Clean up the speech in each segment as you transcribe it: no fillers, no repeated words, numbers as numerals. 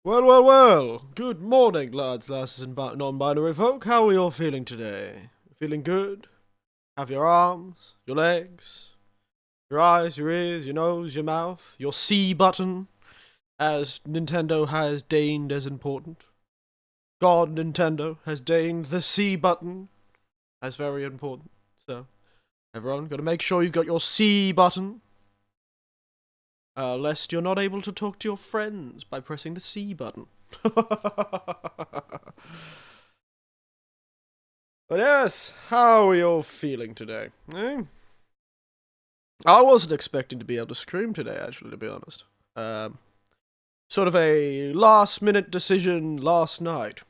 Well. Good morning, lads, lasses, and non-binary folk. How are you all feeling today? Feeling good? Have your arms, your legs, your eyes, your ears, your nose, your mouth, your C button, as Nintendo has deigned as important. God Nintendo has deigned the C button as very important. So, everyone, gotta make sure you've got your C button. Lest you're not able to talk to your friends by pressing the C button. But yes, how are you all feeling today? I wasn't expecting to be able to scream today, actually, to be honest. Sort of a last-minute decision last night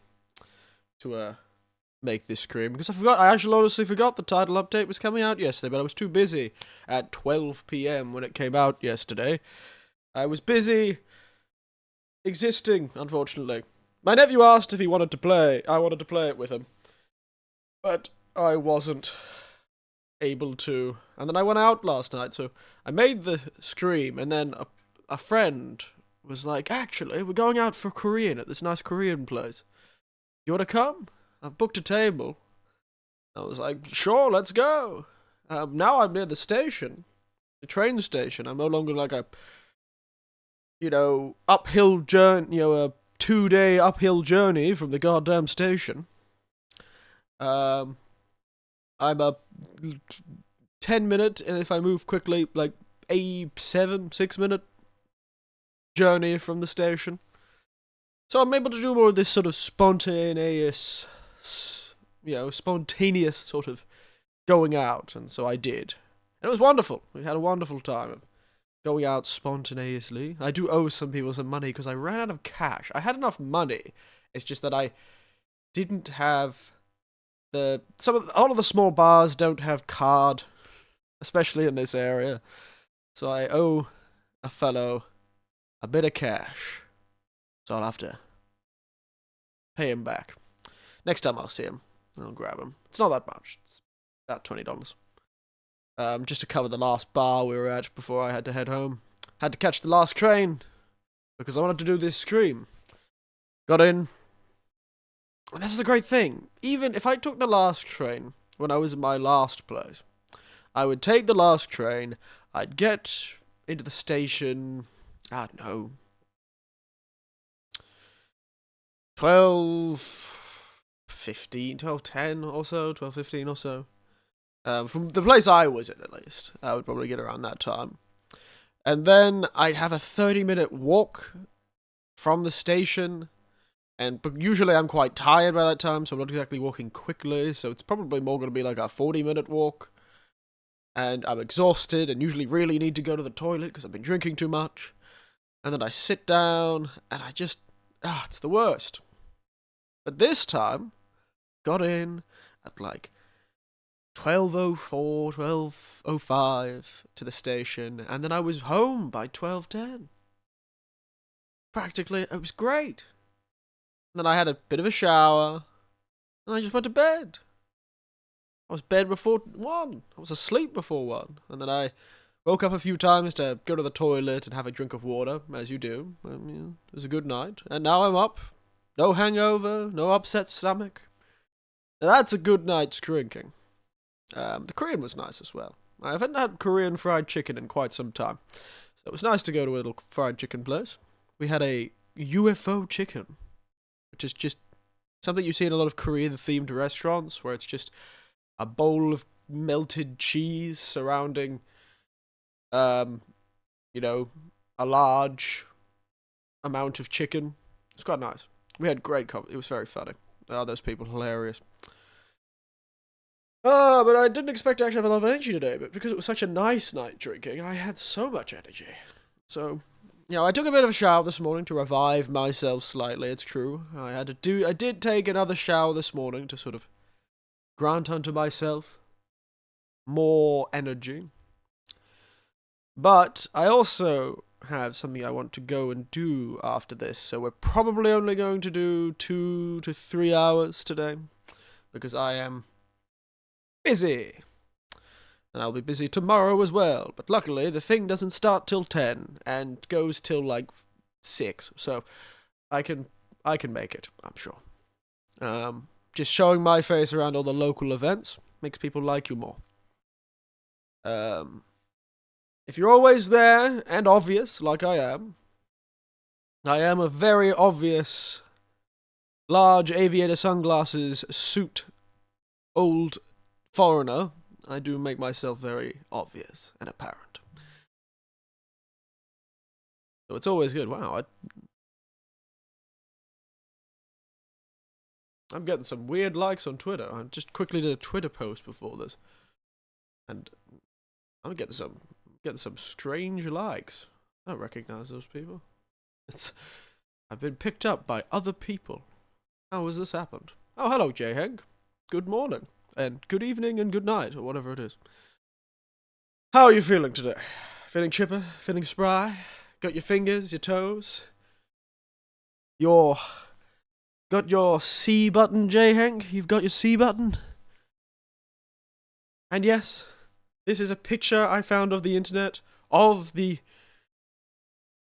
to make this scream, because I actually honestly forgot the title update was coming out yesterday, but I was too busy at 12 PM when it came out yesterday. I was busy existing, unfortunately. My nephew asked if he wanted to play. I wanted to play it with him. But I wasn't able to. And then I went out last night, so I made the scream, and then a friend was like, actually, we're going out for Korean at this nice Korean place. You want to come? I've booked a table. I was like, sure, let's go. Now I'm near the station. The train station. I'm no longer like a uphill journey, a 2-day uphill journey from the goddamn station. I'm a 10-minute, and if I move quickly, like a 6-minute journey from the station. So I'm able to do more of this sort of spontaneous sort of going out, and so I did. And it was wonderful. We had a wonderful time going out spontaneously. I do owe some people some money because I ran out of cash. I had enough money. It's just that I didn't have all of the small bars don't have card, especially in this area. So I owe a fellow a bit of cash. So I'll have to pay him back. Next time I'll see him, I'll grab him. It's not that much. It's about $20. Just to cover the last bar we were at before I had to head home. Had to catch the last train because I wanted to do this scream. Got in. And that's the great thing. Even if I took the last train when I was in my last place, I would take the last train, I'd get into the station, I don't know, 12:10 or so, 12:15 or so. From the place I was in, at least. I would probably get around that time. And then I'd have a 30-minute walk from the station. But usually I'm quite tired by that time, so I'm not exactly walking quickly. So it's probably more going to be like a 40-minute walk. And I'm exhausted and usually really need to go to the toilet because I've been drinking too much. And then I sit down and I just... it's the worst. But this time, got in at like 12:04, 12:05 to the station, and then I was home by 12:10. Practically, it was great. And then I had a bit of a shower, and I just went to bed. I was bed before 1. I was asleep before 1. And then I woke up a few times to go to the toilet and have a drink of water, as you do. It was a good night. And now I'm up. No hangover, no upset stomach. Now that's a good night's drinking. The Korean was nice as well. I haven't had Korean fried chicken in quite some time. So it was nice to go to a little fried chicken place. We had a UFO chicken, which is just something you see in a lot of Korean-themed restaurants, where it's just a bowl of melted cheese surrounding, a large amount of chicken. It's quite nice. We had great it was very funny. Those people hilarious. But I didn't expect to actually have a lot of energy today, but because it was such a nice night drinking, I had so much energy. So, I took a bit of a shower this morning to revive myself slightly, it's true. I did take another shower this morning to sort of grant unto myself more energy. But I also have something I want to go and do after this, so we're probably only going to do 2 to 3 hours today, because I am busy. And I'll be busy tomorrow as well, but luckily the thing doesn't start till 10 and goes till like 6, so I can make it, I'm sure. Just showing my face around all the local events makes people like you more. If you're always there and obvious, like I am a very obvious, large aviator sunglasses suit, old foreigner. I do make myself very obvious and apparent. So it's always good. Wow, I'm getting some weird likes on Twitter. I just quickly did a Twitter post before this, and I'm getting some strange likes. I don't recognize those people. I've been picked up by other people. How has this happened? Oh, hello, J. Hank. Good morning, and good evening, and good night, or whatever it is. How are you feeling today? Feeling chipper? Feeling spry? Got your fingers, your toes? Got your C button, J. Hank? You've got your C button? And yes, this is a picture I found of the internet of the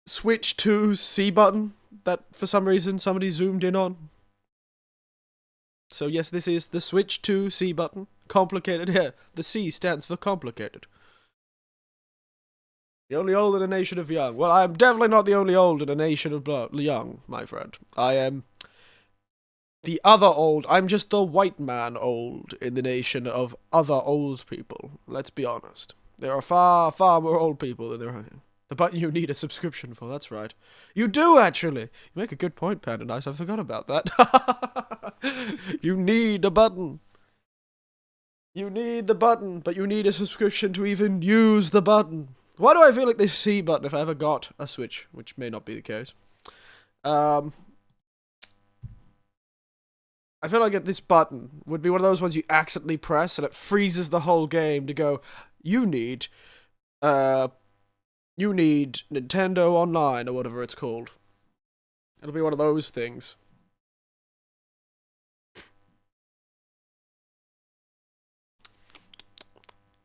Switch 2 C button that for some reason somebody zoomed in on. So yes, this is the Switch 2 C button. Complicated here. The C stands for complicated. The only old in a nation of young. Well, I am definitely not the only old in a nation of young, my friend. I am the other old. I'm just the white man old in the nation of other old people. Let's be honest. There are far, far more old people than there are. The button you need a subscription for, that's right. You do, actually. You make a good point, Panda Nice. I forgot about that. You need a button. You need the button, but you need a subscription to even use the button. Why do I feel like this C button if I ever got a Switch, which may not be the case? I feel like this button would be one of those ones you accidentally press and it freezes the whole game to go, you need Nintendo Online or whatever it's called. It'll be one of those things.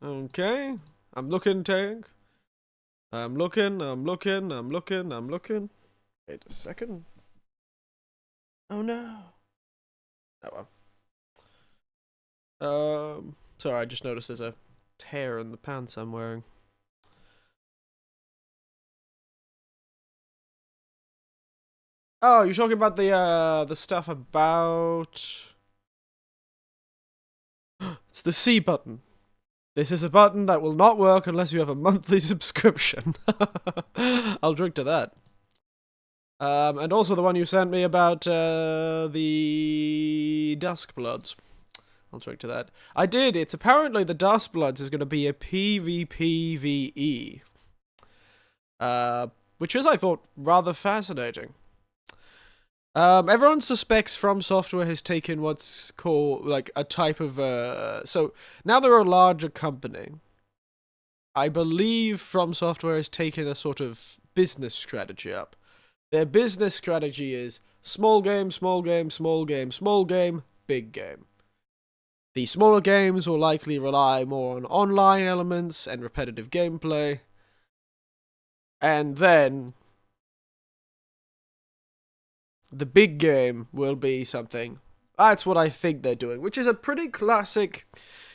Okay. I'm looking, Tank. I'm looking. Wait a second. Oh no. Oh well. Sorry, I just noticed there's a tear in the pants I'm wearing. Oh, you're talking about the stuff about... It's the C button. This is a button that will not work unless you have a monthly subscription. I'll drink to that. And also the one you sent me about the Duskbloods. I'll drink to that. I did. It's apparently the Duskbloods is going to be a PvPvE. Which is, I thought, rather fascinating. Everyone suspects From Software has taken what's called, like, a type of, so, now they're a larger company. I believe From Software has taken a sort of business strategy up. Their business strategy is small game, small game, small game, small game, big game. The smaller games will likely rely more on online elements and repetitive gameplay. And then the big game will be something. That's what I think they're doing, which is a pretty classic...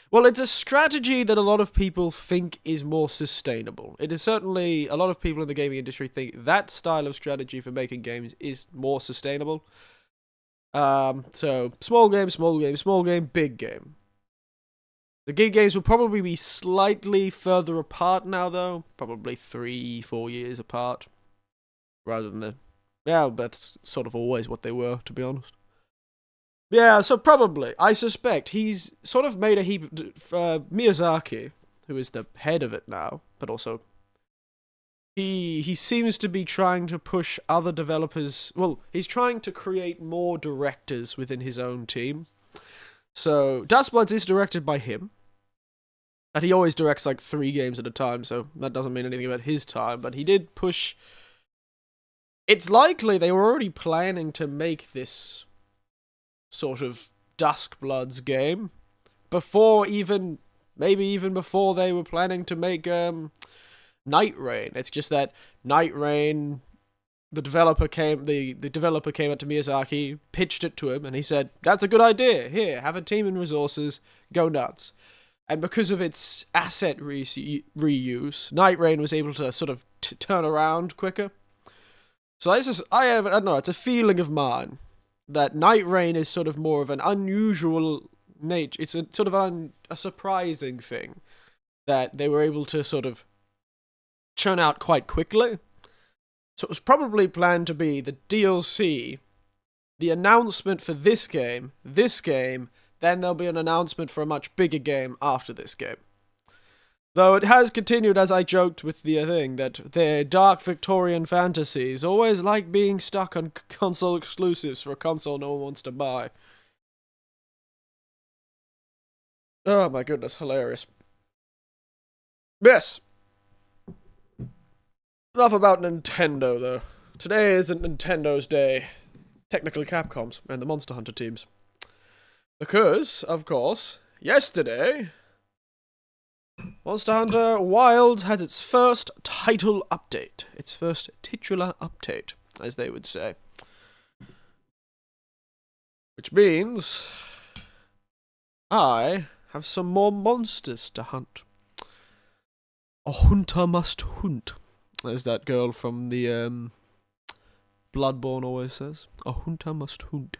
Well, it's a strategy that a lot of people think is more sustainable. It is certainly... A lot of people in the gaming industry think that style of strategy for making games is more sustainable. So, small game, small game, small game, big game. The big games will probably be slightly further apart now, though. Probably 3-4 years apart. Rather than the... Yeah, that's sort of always what they were, to be honest. Yeah, so probably. I suspect he's sort of made a heap... Miyazaki, who is the head of it now, but also... He seems to be trying to push other developers... Well, he's trying to create more directors within his own team. So, Duskbloods is directed by him. And he always directs like 3 games at a time, so that doesn't mean anything about his time. But he did push... It's likely they were already planning to make this sort of Duskbloods game before even, maybe even before they were planning to make Night Rain. It's just that Night Rain the developer came up to Miyazaki, pitched it to him, and he said, "That's a good idea. Here, have a team and resources, go nuts." And because of its asset reuse, Night Rain was able to sort of turn around quicker. So I don't know, it's a feeling of mine that Night Rain is sort of more of an unusual nature. It's a sort of a surprising thing that they were able to sort of churn out quite quickly. So it was probably planned to be the DLC, the announcement for this game, then there'll be an announcement for a much bigger game after this game. Though it has continued, as I joked with the thing, that their dark Victorian fantasies always like being stuck on console exclusives for a console no one wants to buy. Oh my goodness, hilarious. Yes. Enough about Nintendo, though. Today isn't Nintendo's day. It's technically Capcom's and the Monster Hunter teams. Because, of course, yesterday, Monster Hunter Wilds had its first title update. Its first titular update, as they would say. Which means I have some more monsters to hunt. A hunter must hunt, as that girl from the Bloodborne always says. A hunter must hunt.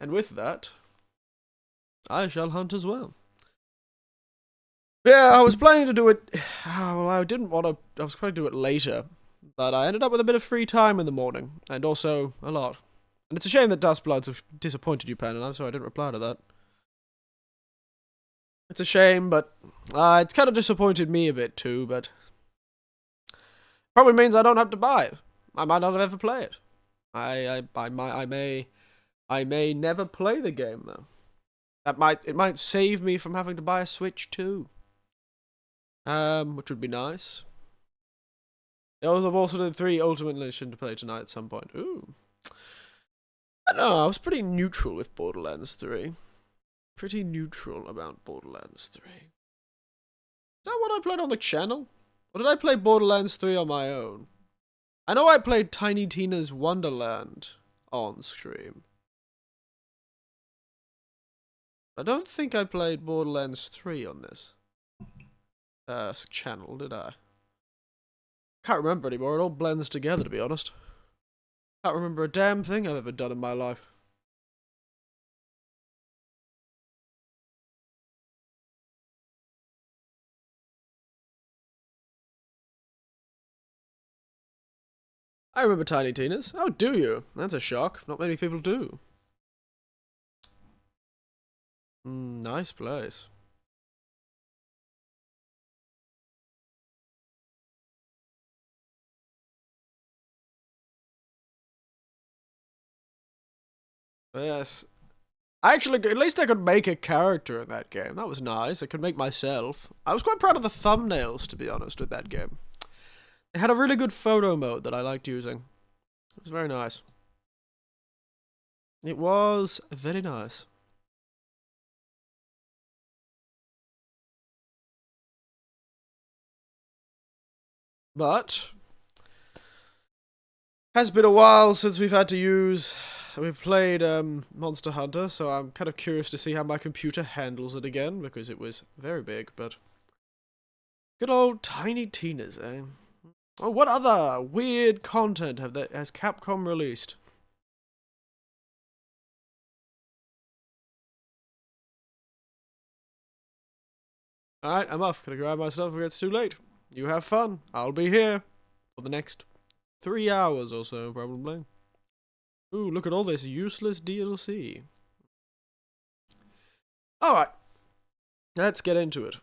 And with that, I shall hunt as well. Yeah, I was planning to do it. Well, I didn't want to. I was planning to do it later, but I ended up with a bit of free time in the morning, and also a lot. And it's a shame that Dustbloods have disappointed you, Pen, and I'm sorry I didn't reply to that. It's a shame, but it's kind of disappointed me a bit too. But probably means I don't have to buy it. I might not ever play it. I may never play the game though. It might save me from having to buy a Switch too. Which would be nice. I've also done 3 Ultimate Edition to play tonight at some point. Ooh. I don't know, I was pretty neutral with Borderlands 3. Pretty neutral about Borderlands 3. Is that what I played on the channel? Or did I play Borderlands 3 on my own? I know I played Tiny Tina's Wonderland on stream. I don't think I played Borderlands 3 on this channel, did I? Can't remember anymore, it all blends together to be honest. Can't remember a damn thing I've ever done in my life. I remember Tiny Tina's. Oh, do you? That's a shock. Not many people do. Nice place. Yes. Actually, at least I could make a character in that game. That was nice. I could make myself. I was quite proud of the thumbnails, to be honest, with that game. It had a really good photo mode that I liked using. It was very nice. It was very nice. But has been a while since we've played Monster Hunter, so I'm kind of curious to see how my computer handles it again, because it was very big, but good old Tiny Tina's, eh? Oh, what other weird content has Capcom released? Alright, I'm off. Gonna grab my stuff before it's too late. You have fun. I'll be here for the next 3 hours or so, probably. Ooh, look at all this useless DLC. Alright. Let's get into it.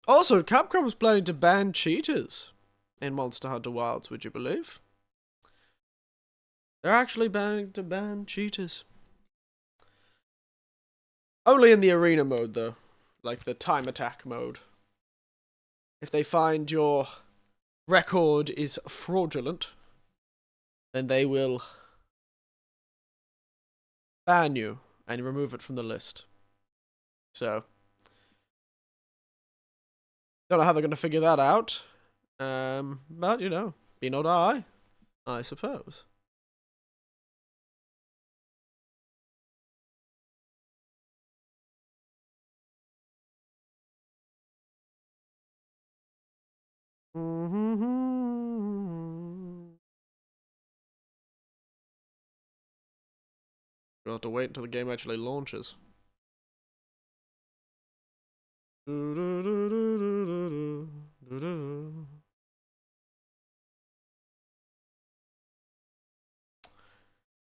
Also, Capcom was planning to ban cheaters in Monster Hunter Wilds, would you believe? They're actually planning to ban cheaters. Only in the arena mode, though. Like the time attack mode. If they find your record is fraudulent, then they will ban you and remove it from the list. So, don't know how they're going to figure that out. But, you know, be not I suppose. We'll have to wait until the game actually launches. It's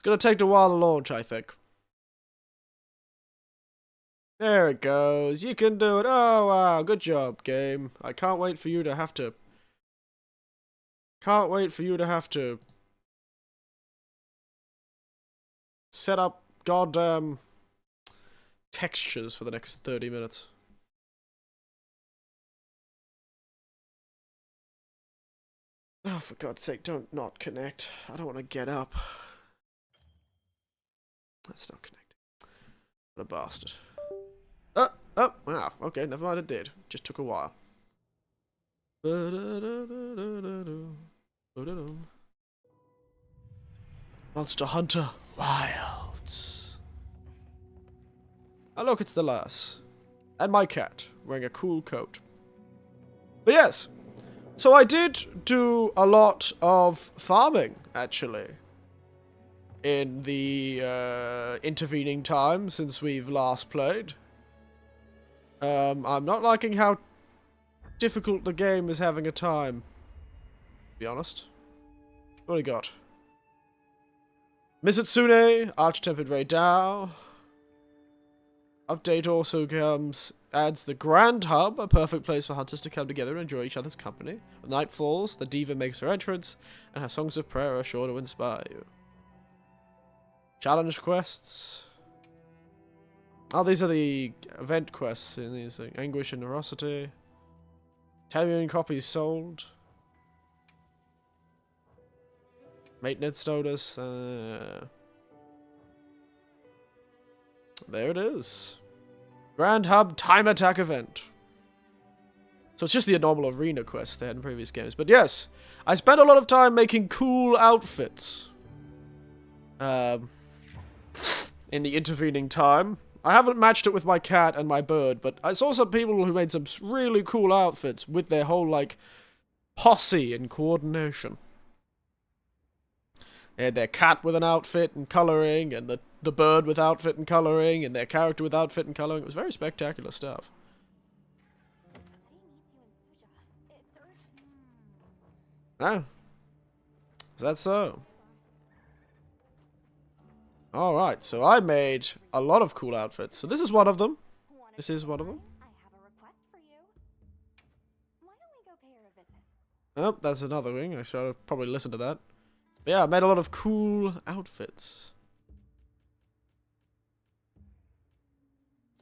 gonna take a while to launch, I think. There it goes. You can do it. Oh, wow. Good job, game. I can't wait for you to have to... Can't wait for you to have to... set up goddamn... textures for the next 30 minutes. Oh, for God's sake, don't not connect. I don't want to get up. That's not connecting. What a bastard. Oh, wow. Okay, never mind, it did. Just took a while. Monster Hunter Wilds. Oh, look, it's the lass. And my cat, wearing a cool coat. But yes, so I did do a lot of farming, actually, in the intervening time since we've last played. I'm not liking how difficult the game is having a time, to be honest. What do we got? Mizutsune, Arch-Tempered Ray Dao. Update also adds the Grand Hub, a perfect place for hunters to come together and enjoy each other's company. When night falls, the diva makes her entrance, and her songs of prayer are sure to inspire you. Challenge quests. Oh, these are the event quests in these. Anguish and Nerosity. 10 million copies sold. Maintenance status. There it is. Grand Hub Time Attack event. So it's just the normal arena quest they had in previous games. But yes, I spent a lot of time making cool outfits. In the intervening time. I haven't matched it with my cat and my bird, but I saw some people who made some really cool outfits with their whole, like, posse and coordination. They had their cat with an outfit and colouring, and the bird with outfit and colouring, and their character with outfit and colouring. It was very spectacular stuff. Ah. Is that so? Alright, so I made a lot of cool outfits. So this is one of them. This is one of them. I have a request for you. Why don't we go pay her a visit? Oh, that's another thing. I should have probably listened to that. But yeah, I made a lot of cool outfits.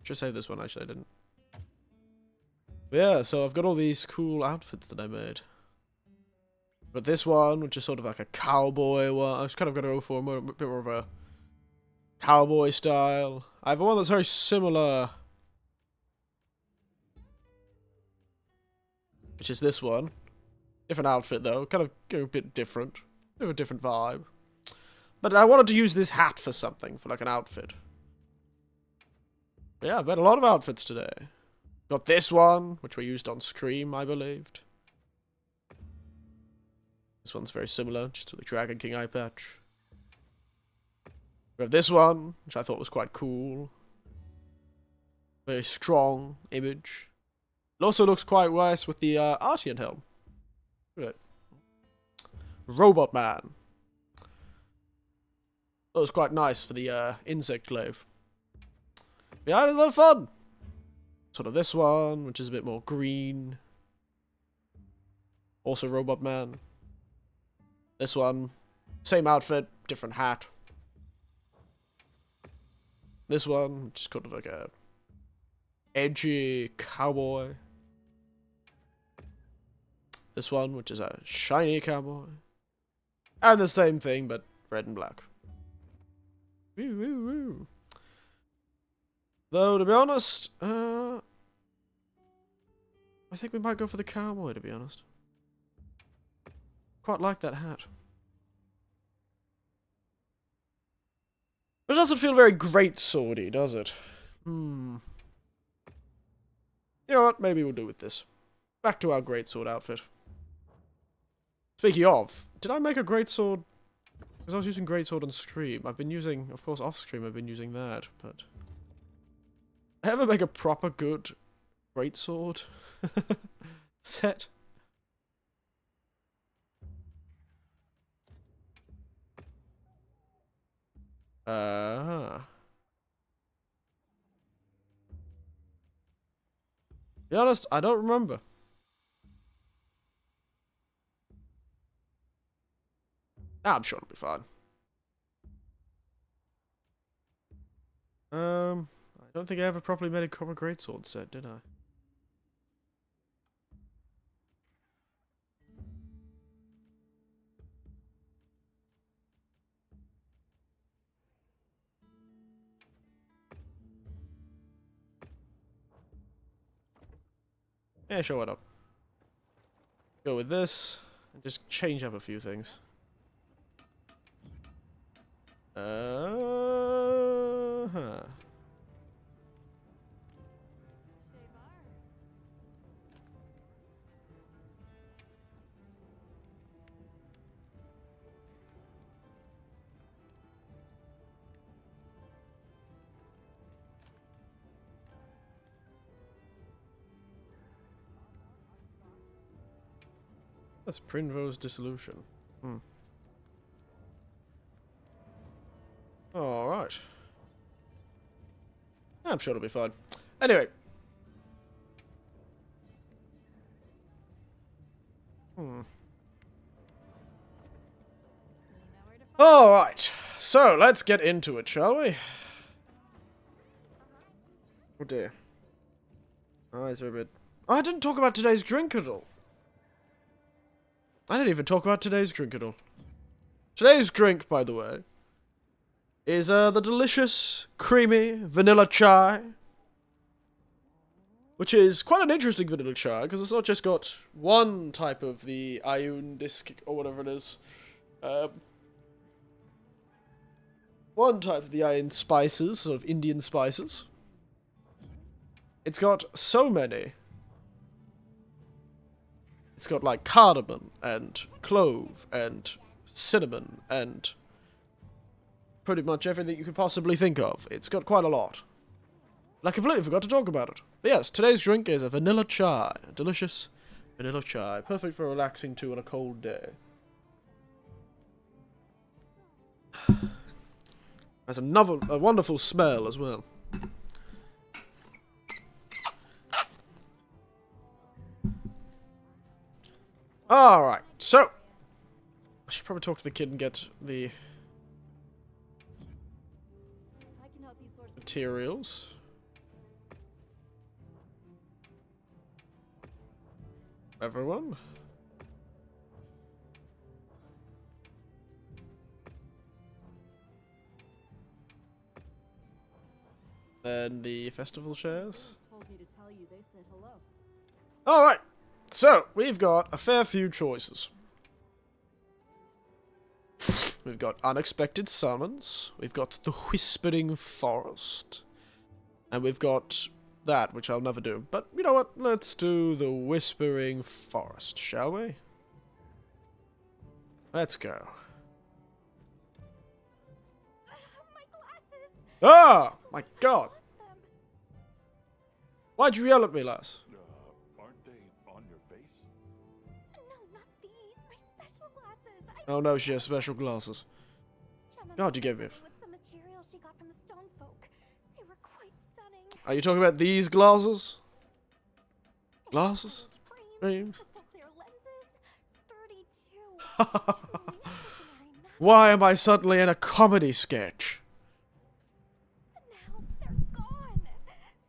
Should save this one, actually, I didn't. But yeah, so I've got all these cool outfits that I made. But this one, which is sort of like a cowboy one, I just kind of got to go for a bit more of a cowboy style. I have one that's very similar, which is this one. Different outfit though, kind of a bit different. Bit of a different vibe. But I wanted to use this hat for something, for like an outfit. But yeah, I've made a lot of outfits today. Got this one, which we used on Scream, I believed. This one's very similar, just to the Dragon King eye patch. We have this one, which I thought was quite cool. Very strong image. It also looks quite nice with the Artian helm. Look at it. Robot Man. That was quite nice for the insect glaive. Yeah, I had a lot of fun. Sort of this one, which is a bit more green. Also Robot Man. This one, same outfit, different hat. This one, just kind of like a edgy cowboy. This one, which is a shiny cowboy. And the same thing, but red and black. Woo, woo, woo. Though, to be honest, I think we might go for the cowboy, to be honest. Quite like that hat. But it doesn't feel very great swordy, does it? You know what? Maybe we'll do with this. Back to our greatsword outfit. Speaking of, did I make a greatsword? Because I was using greatsword on stream. I've been using, of course, off stream. I've been using that, but I ever make a proper good greatsword set? Be honest, I don't remember. I'm sure it'll be fine. I don't think I ever properly made a proper greatsword set, did I? Yeah, sure, why not? Go with this, and just change up a few things. That's Prinvo's dissolution. Alright. I'm sure it'll be fine. Anyway. Alright. So, let's get into it, shall we? Oh dear. Eyes are a bit... Oh, I didn't talk about today's drink at all. I didn't even talk about today's drink at all. Today's drink, by the way, is the delicious, creamy vanilla chai. Which is quite an interesting vanilla chai, because it's not just got one type of the Ayun disc, or whatever it is. One type of the Ayun spices, sort of Indian spices. It's got so many. It's got like cardamom and clove and cinnamon and pretty much everything you could possibly think of. It's got quite a lot. And I completely forgot to talk about it. But yes, today's drink is a vanilla chai. A delicious vanilla chai. Perfect for relaxing to on a cold day. Has a wonderful smell as well. Alright, so I should probably talk to the kid and get the materials. Everyone. Then the festival shares. Alright, so we've got a fair few choices. We've got unexpected summons, we've got the whispering forest, and we've got that, which I'll never do. But you know what? Let's do the whispering forest, shall we? Let's go. My glasses! Ah! My god! Why'd you yell at me, lass? Aren't they on your face? No, not these. My special glasses. Oh no, she has special glasses. Gemma God, you gave me. with some materials she got from the stone folk. They were quite stunning. Are you talking about these glasses? Glasses? Frames? Crystal clear lenses. Sturdy too. Why am I suddenly in a comedy sketch? Now they're gone.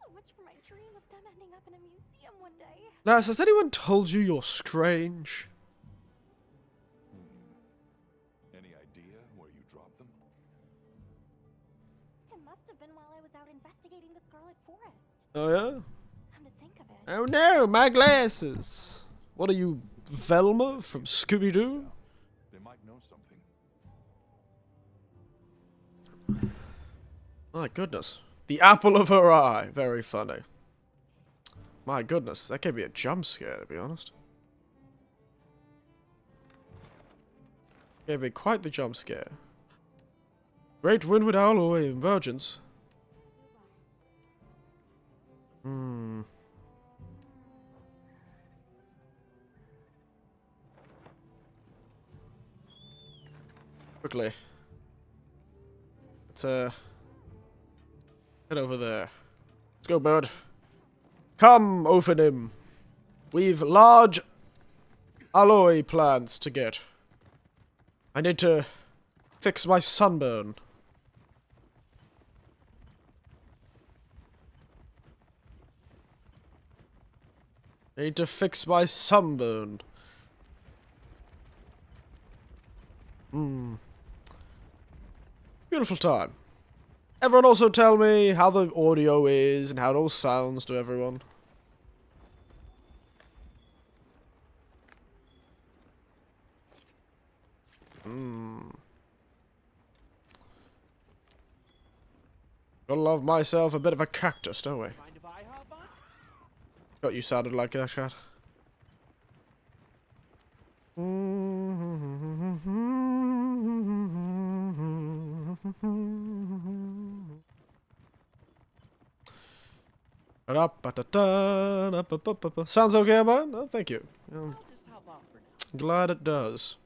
So much for my dream of them ending up in a museum one day. Lass, has anyone told you you're strange? Any idea where you dropped them? It must have been while I was out investigating the Scarlet Forest. Oh yeah? Come to think of it. Oh no, my glasses! What are you, Velma from Scooby-Doo? My goodness. The apple of her eye. Very funny. My goodness, that gave me a jump scare, to be honest. Gave me quite the jump scare. Great windward alloy emergence. Hmm. Quickly. Let's head over there. Let's go, bird. Come, Ophanim. We've large alloy plants to get. I need to fix my sunburn. Need to fix my sunburn. Beautiful time. Everyone also tell me how the audio is and how it all sounds to everyone. Gotta love myself a bit of a cactus, don't we? God, you sounded like that, cat. Sounds okay, man? Oh, thank you. Glad it does.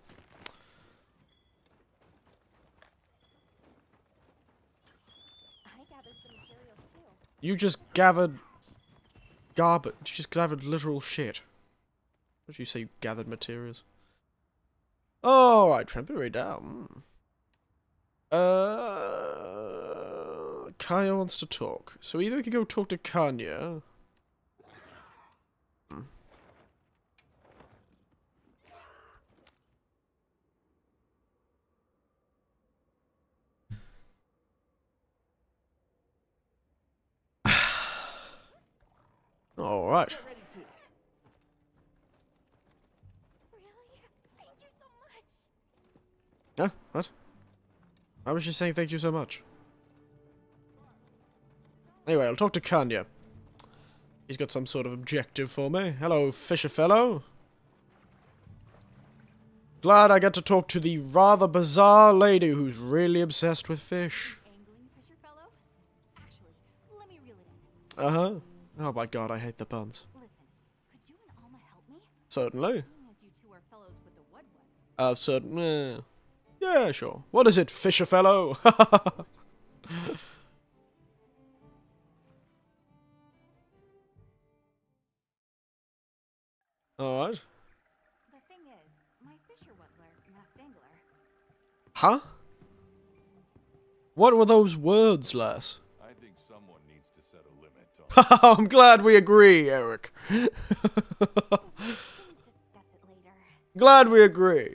I gathered some materials too. You just gathered garbage. You just gathered literal shit. What did you say? You gathered materials. Alright, temporary down. Kaya wants to talk. So either we could go talk to Kanya. Alright. Really? Thank you so much. Huh? What? Why was she saying thank you so much? Anyway, I'll talk to Kanya. He's got some sort of objective for me. Hello, fisher fellow. Glad I get to talk to the rather bizarre lady who's really obsessed with fish. Angling fisher fellow? Actually, let me reel it in. Uh-huh. Oh my god, I hate the puns. Listen, could you and Alma help me? Certainly. Seeing as you two are fellows with the Woodwoods. Certain. Yeah, sure. What is it, fisher fellow? Alright. The thing is, my fisher wuddler, Mastangler. Huh? What were those words, lass? I think someone needs to set a limit on I'm glad we agree, Eric. We can discuss it later. Glad we agree.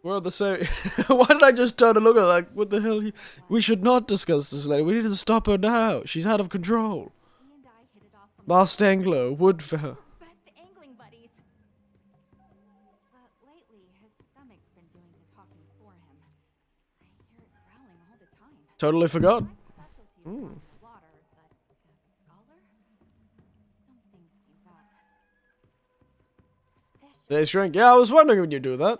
We're on the same. Why did I just turn and look at her like, what the hell? We should not discuss this later. We need to stop her now. She's out of control. He and I hit it off from Mastangler, Woodfell. best angling buddies. But lately, his stomach's been doing the talking for him. I hear it growling all the time. Totally forgot. My specialty is on water, but as a scholar, something seems up. Fish. They shrink. Yeah, I was wondering when you do that.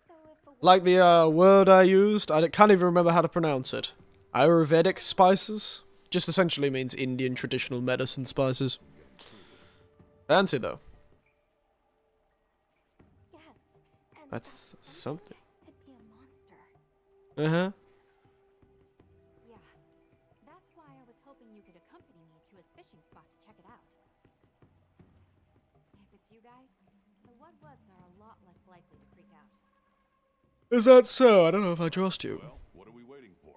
So if a Like the word I used, I can't even remember how to pronounce it. Ayurvedic spices? Just essentially means Indian traditional medicine spices. Fancy though. yes, and That's something. could be a monster. Uh-huh. Yeah, that's why I was hoping you could accompany me to his fishing spot to check it out. If it's you guys, the Woodwoods are a lot less likely to freak out. Is that so? I don't know if I trust you. Well, what are we waiting for?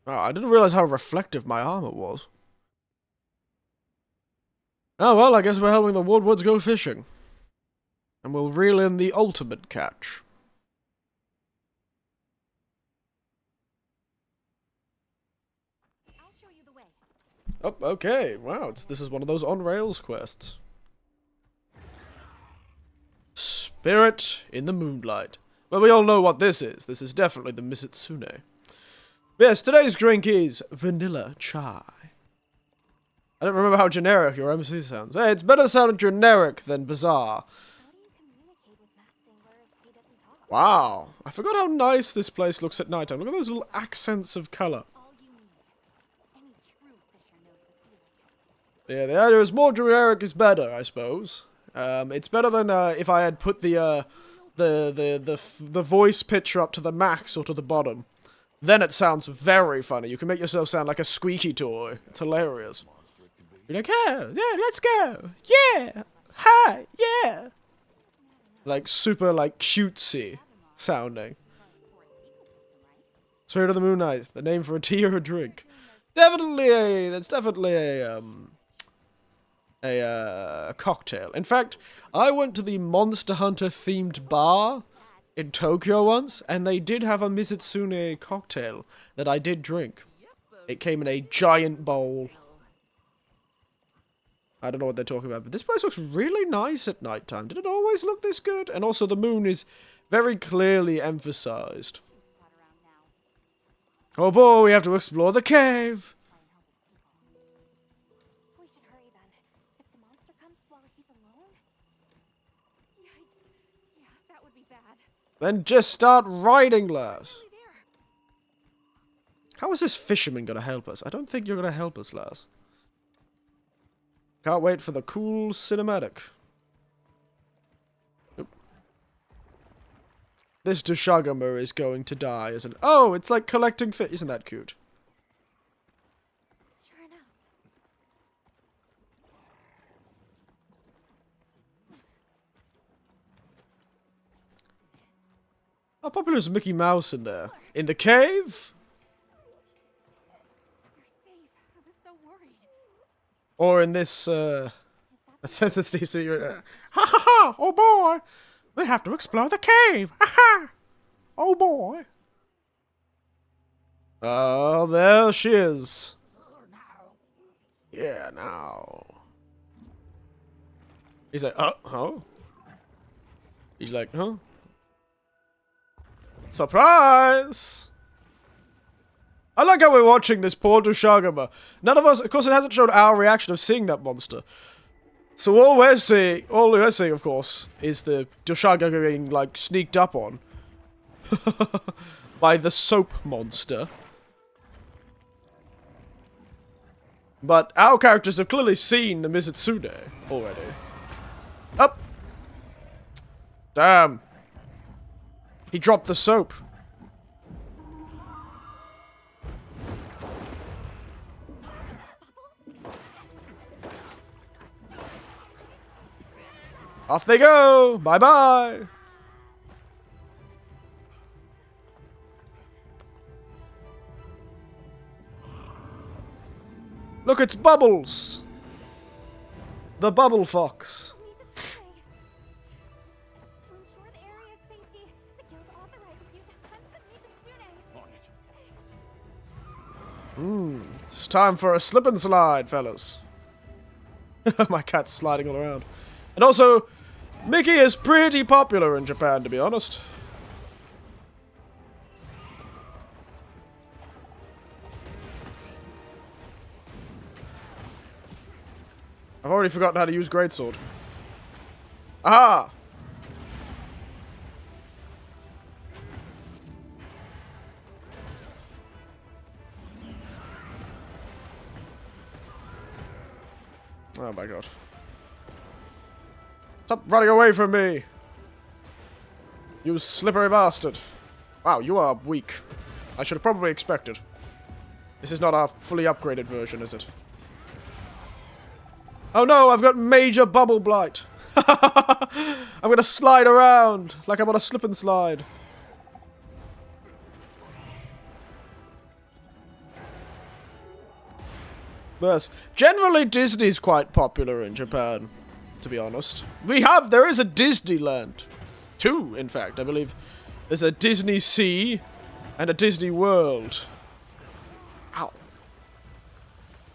Oh, I didn't realize how reflective my armor was. Oh well, I guess we're helping the Woodwoods go fishing. And we'll reel in the ultimate catch. I'll show you the way. Oh, okay. Wow, this is one of those on-rails quests. Spirit in the moonlight. Well, we all know what this is. This is definitely the Mizitsune. Yes, today's drink is vanilla chai. I don't remember how generic your MC sounds. Hey, it's better sounding generic than bizarre. How do you communicate with Mastingler if he doesn't talk? Wow. I forgot how nice this place looks at nighttime. Look at those little accents of color. All you need. Any true fisher knows the feeling. Yeah, the idea is more generic is better, I suppose. It's better than if I had put the voice pitcher up to the max or to the bottom. Then it sounds very funny. You can make yourself sound like a squeaky toy. It's hilarious. You're like, yeah, let's go. Yeah, hi, yeah. Like super like cutesy sounding. Spirit of the Moonlight, the name for a tea or a drink. That's definitely a cocktail. In fact, I went to the Monster Hunter themed bar in Tokyo once, and they did have a Mizitsune cocktail that I did drink. It came in a giant bowl. I don't know what they're talking about, but this place looks really nice at nighttime. Did it always look this good? And also the moon is very clearly emphasized. Oh boy, we have to explore the cave. We should hurry then. If the monster comes while he's alone. Yikes. Yeah, that would be bad. Then just start riding, lass. Really there. How is this fisherman gonna help us? I don't think you're gonna help us, lass. Can't wait for the cool cinematic. Oop. This Dushagama is going to die, isn't it? Oh, it's like collecting fish. Isn't that cute? Sure enough. How popular is Mickey Mouse in there? In the cave? You're safe. I was so worried. Or in this, that sentence needs to be, ha ha ha, oh boy, we have to explore the cave, ha ha, oh boy. Oh, there she is. Yeah, now. He's like, huh? He's like, huh? Surprise! I like how we're watching this poor Dushagama. None of us, of course, it hasn't shown our reaction of seeing that monster. So all we're seeing, of course, is the Dushagama being, like, sneaked up on. By the soap monster. But our characters have clearly seen the Mizitsune already. Up! Damn. He dropped the soap. Off they go! Bye-bye! Look, it's Bubbles! The Bubble Fox. Mizitsune. To ensure the area's safety, the guild authorizes you to hunt the Mizitsune. On it. It's time for a slip and slide, fellas. My cat's sliding all around. And also, Mickey is pretty popular in Japan, to be honest. I've already forgotten how to use greatsword. Aha! Oh my god. Stop running away from me! You slippery bastard. Wow, you are weak. I should have probably expected. This is not our fully upgraded version, is it? Oh no, I've got major bubble blight. I'm gonna slide around like I'm on a slip and slide. Yes. Generally, Disney's quite popular in Japan, to be honest. There is a Disneyland. Two, in fact, I believe. There's a Disney Sea and a Disney World. Ow.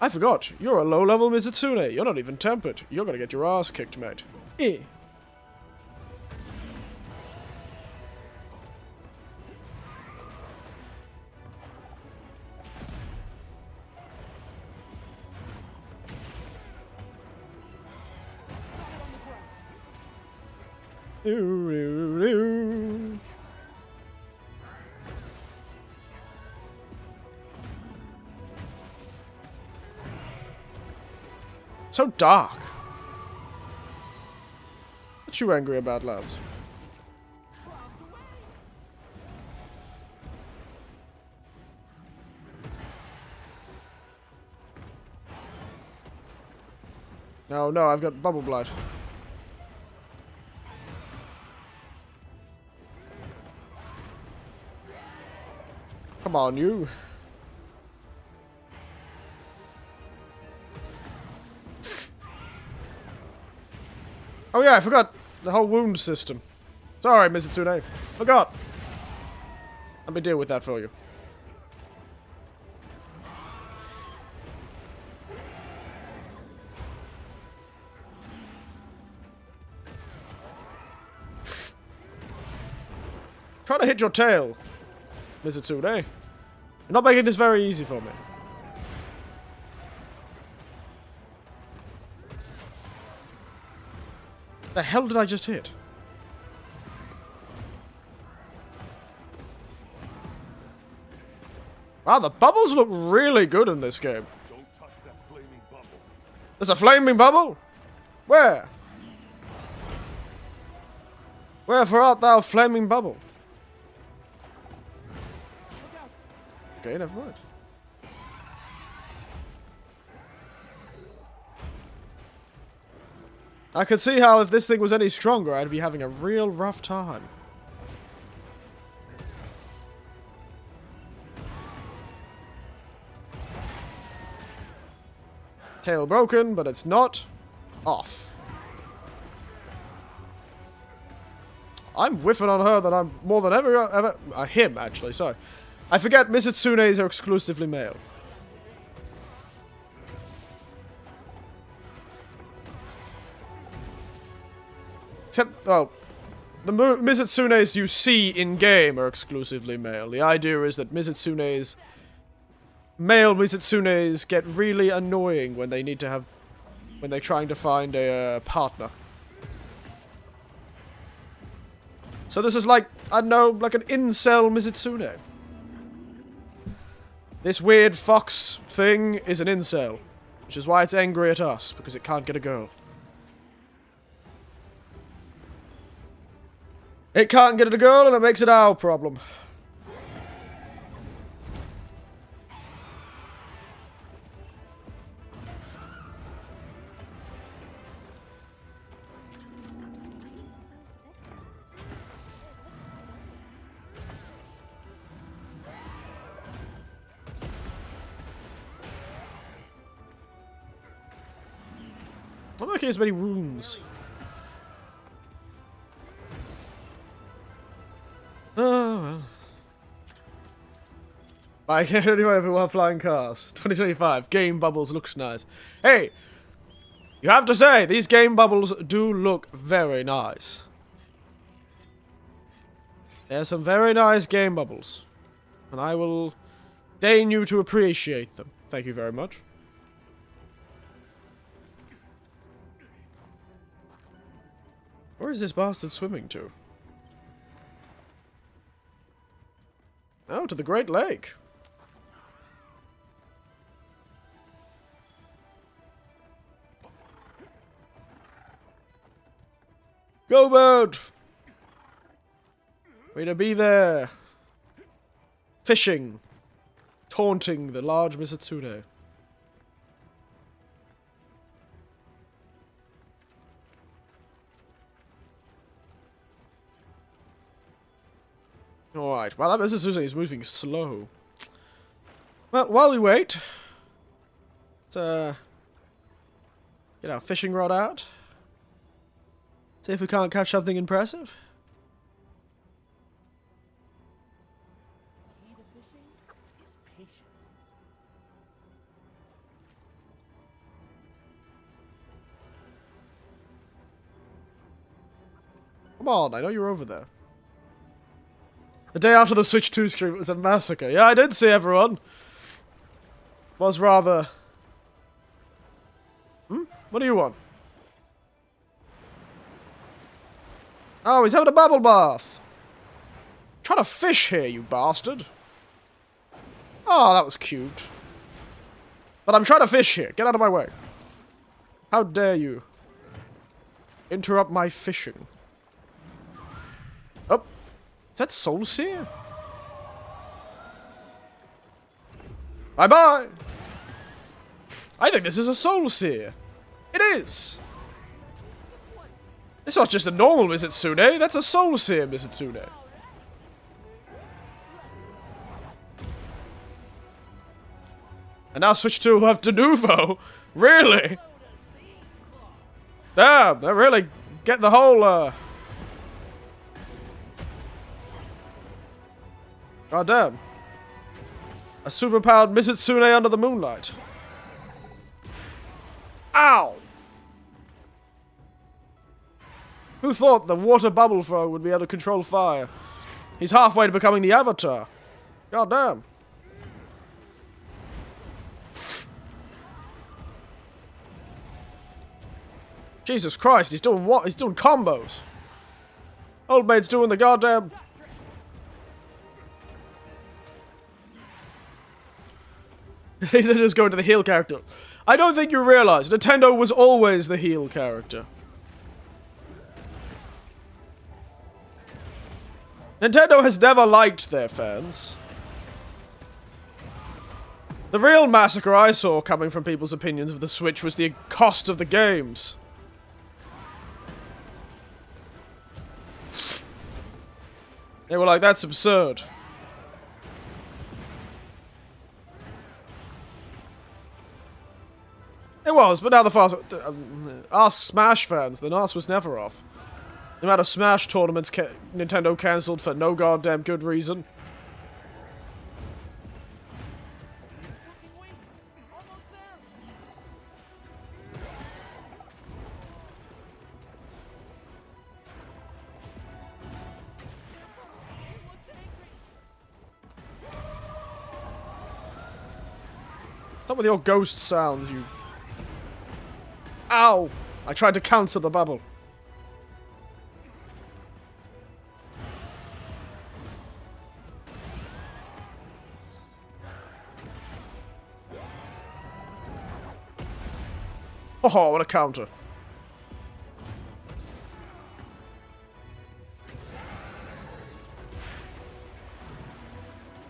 I forgot. You're a low-level Mizitsune. You're not even tempered. You're gonna get your ass kicked, mate. Eh. So dark. What you angry about, lads? No, no, I've got bubble blight. Come on, you. Oh yeah, I forgot the whole wound system. Sorry, Mr. Tsune. Forgot. Let me deal with that for you. Try to hit your tail, Mr. Tsune. You're not making this very easy for me. The hell did I just hit? Wow, the bubbles look really good in this game. Don't touch that flaming bubble. There's a flaming bubble? Where? Wherefore art thou, flaming bubble? Okay, never mind. I could see how if this thing was any stronger, I'd be having a real rough time. Tail broken, but it's not off. I'm whiffing on her that I'm more than ever him, actually, sorry. I forget Misutsunes are exclusively male. Except, well, the Misutsunes you see in-game are exclusively male. The idea is that male Misutsunes get really annoying when they need to have, when they're trying to find a partner. So this is like, I don't know, like an incel Mizutsune. This weird fox thing is an incel, which is why it's angry at us, because it can't get a girl. It can't get a girl, and it makes it our problem. I'm not making as many wounds. Oh, well. I can't anyway while flying cars. 2025. Game bubbles looks nice. Hey! You have to say, these game bubbles do look very nice. There's some very nice game bubbles. And I will deign you to appreciate them. Thank you very much. Where is this bastard swimming to? Oh, to the Great Lake. Go boat! Way to be there. Fishing. Taunting the large Mizutsune. Alright, well that Mizutsune is moving slow. Well, while we wait, let's get our fishing rod out. See if we can't catch something impressive. Key to fishing is patience. Come on, I know you're over there. The day after the Switch 2 stream, it was a massacre. Yeah, I did see everyone. Was rather... What do you want? Oh, he's having a bubble bath. Trying to fish here, you bastard. Oh, that was cute. But I'm trying to fish here. Get out of my way. How dare you interrupt my fishing? Oh, is that Soul Seer? Bye-bye. I think this is a Soul Seer. It is. It's not just a normal Mizitsune. That's a Soul Seer Mizitsune. And now switch to left de nouveau. Really? Damn, they really get the whole, God damn. A superpowered Mizitsune under the moonlight. Ow! Who thought the water bubble thrower would be able to control fire? He's halfway to becoming the Avatar. God damn. Jesus Christ, he's doing what? He's doing combos. Old mate's doing the goddamn... He just go to the heel character. I don't think you realize Nintendo was always the heel character. Nintendo has never liked their fans. The real massacre I saw coming from people's opinions of the Switch was the cost of the games. They were like, that's absurd. It was, but now the fast... ask Smash fans, the NAS was never off. The amount of Smash tournaments Nintendo cancelled for no goddamn good reason. Stop with your ghost sounds, you... Ow! I tried to counter the bubble. Oh, what a counter.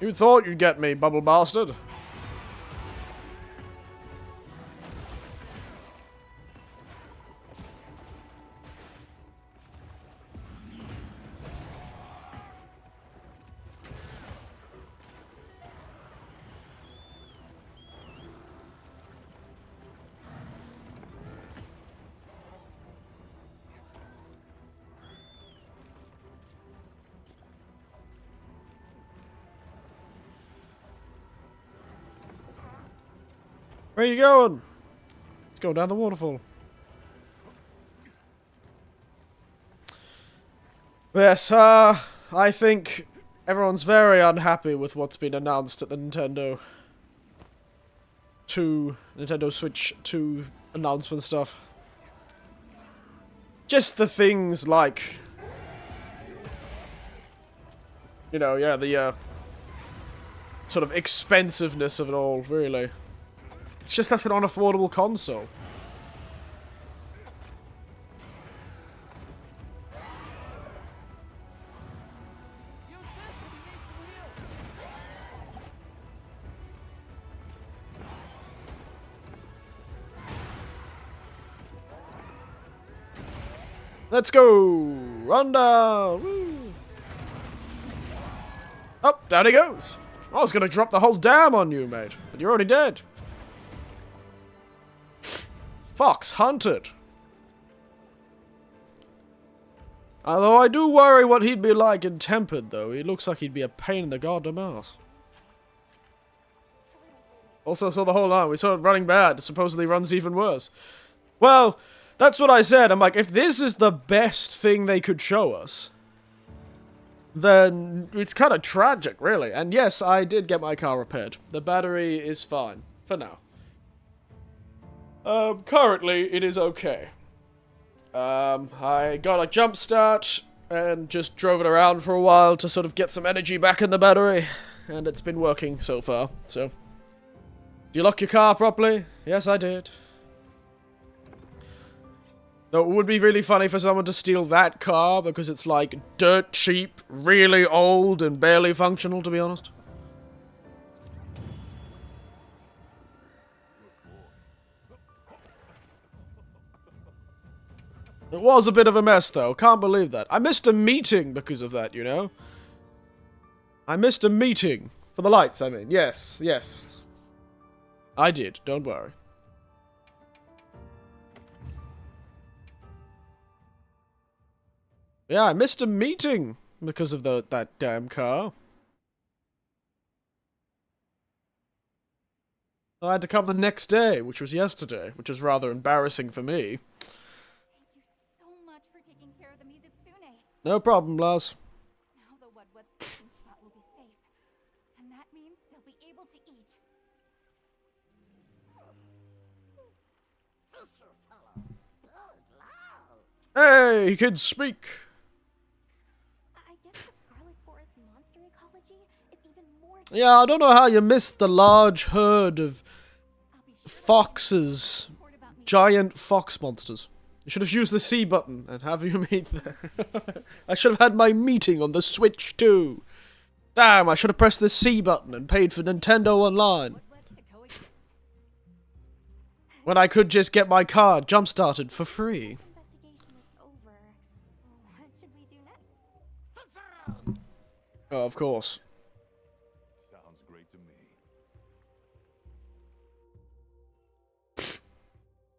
You thought you'd get me, bubble bastard. Where are you going? Let's go down the waterfall. Yes, I think everyone's very unhappy with what's been announced at the Nintendo Switch 2 announcement stuff. Just the things like... You know, yeah, the, sort of expensiveness of it all, really. It's just such an unaffordable console. Let's go! Run down! Woo. Oh, down he goes! I was gonna drop the whole dam on you, mate, but you're already dead. Fox hunted. Although I do worry what he'd be like in Tempered, though. He looks like he'd be a pain in the goddamn ass. Also saw the whole line. We saw it running bad. Supposedly runs even worse. Well, that's what I said. I'm like, if this is the best thing they could show us, then it's kind of tragic, really. And yes, I did get my car repaired. The battery is fine. For now. Currently, it is okay. I got a jump start and just drove it around for a while to sort of get some energy back in the battery, and it's been working so far. So, do you lock your car properly? Yes, I did. Though it would be really funny for someone to steal that car because it's like dirt cheap, really old, and barely functional, to be honest. It was a bit of a mess, though. Can't believe that. I missed a meeting because of that, you know? I missed a meeting. For the lights, I mean. Yes, yes. I did, don't worry. Yeah, I missed a meeting because of that damn car. I had to come the next day, which was yesterday, which was rather embarrassing for me. Thank you so much for taking care of the Mizitsune. No problem, Lars. Now the Wudwud's fishing spot will be safe. And that means they'll be able to eat. Fisher fellow. Good loud. Hey, kids, speak! I guess the Scarlet Forest monster ecology is even more... Yeah, I don't know how you missed the large herd of I'll be sure foxes. to report about me. Giant fox monsters. You should have used the C button and have you meet there. I should have had my meeting on the Switch too. Damn, I should have pressed the C button and paid for Nintendo Online. Wudwuds to coexist. When I could just get my car jump-started for free. Investigation is over. What should we do next? Oh, of course. Sounds great to me.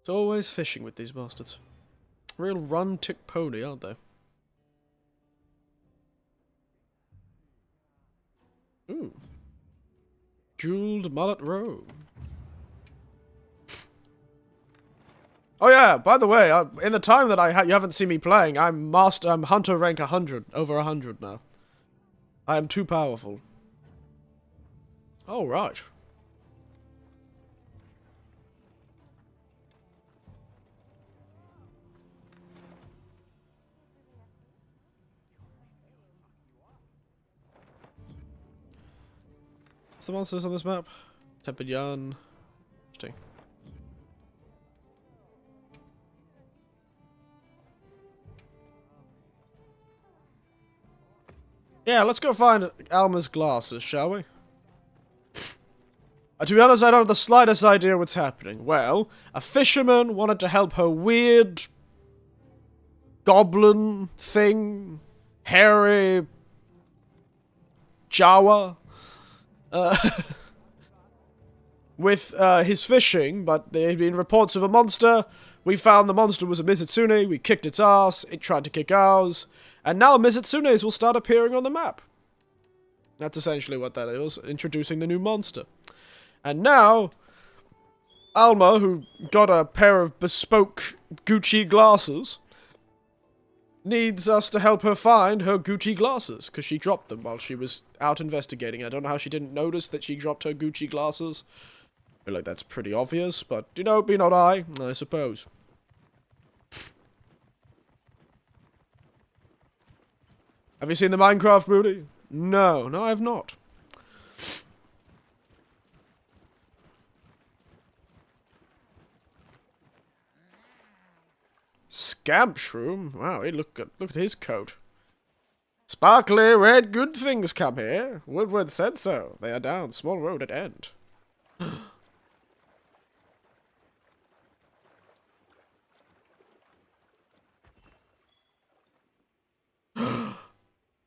It's always fishing with these bastards. Real run-tick pony, aren't they? Ooh. Jeweled mullet robe. Oh yeah, by the way, in the time that you haven't seen me playing, I'm hunter rank 100, over 100 now. I am too powerful. Oh, right. What's the monsters on this map? Tempered yarn. Interesting. Yeah, let's go find Alma's glasses, shall we? To be honest, I don't have the slightest idea what's happening. Well, a fisherman wanted to help her weird goblin thing, hairy Jawa, with his fishing, but there had been reports of a monster. We found the monster was a Mizitsune, we kicked its ass, it tried to kick ours, and now Mizitsunes will start appearing on the map. That's essentially what that is, introducing the new monster. And now, Alma, who got a pair of bespoke Gucci glasses, needs us to help her find her Gucci glasses, because she dropped them while she was out investigating. I don't know how she didn't notice that she dropped her Gucci glasses. I feel like that's pretty obvious, but, you know, be not I suppose. Have you seen the Minecraft movie? No, I have not. Scamp Shroom? Wow, look at his coat. Sparkly red good things come here. Woodward said so. They are down small road at end.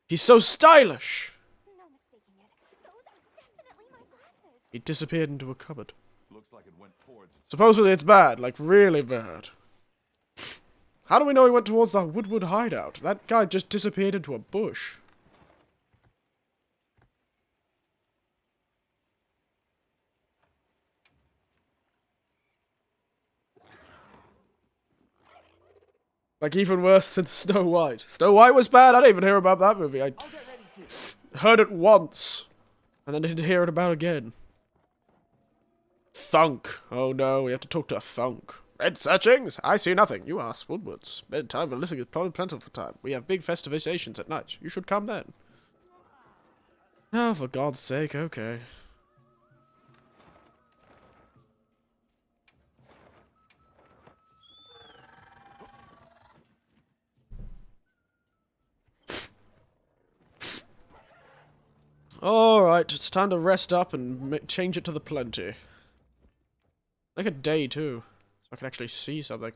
He's so stylish. No mistaking it. Those are definitely my glasses. He disappeared into a cupboard. Looks like it went towards its... Supposedly it's bad, like really bad. How do we know he went towards the Woodward hideout? That guy just disappeared into a bush. Like even worse than Snow White. Snow White was bad? I didn't even hear about that movie. I I'll get ready to. heard it once. And then didn't hear it about again. Thunk. Oh no, we have to talk to Thunk. Red searchings? I see nothing. You ask Woodwards. Bedtime for listening is probably plentiful time. We have big festivizations at night. You should come then. Oh, for God's sake, okay. Alright, it's time to rest up and change it to the plenty. Like a day, too. So I can actually see something.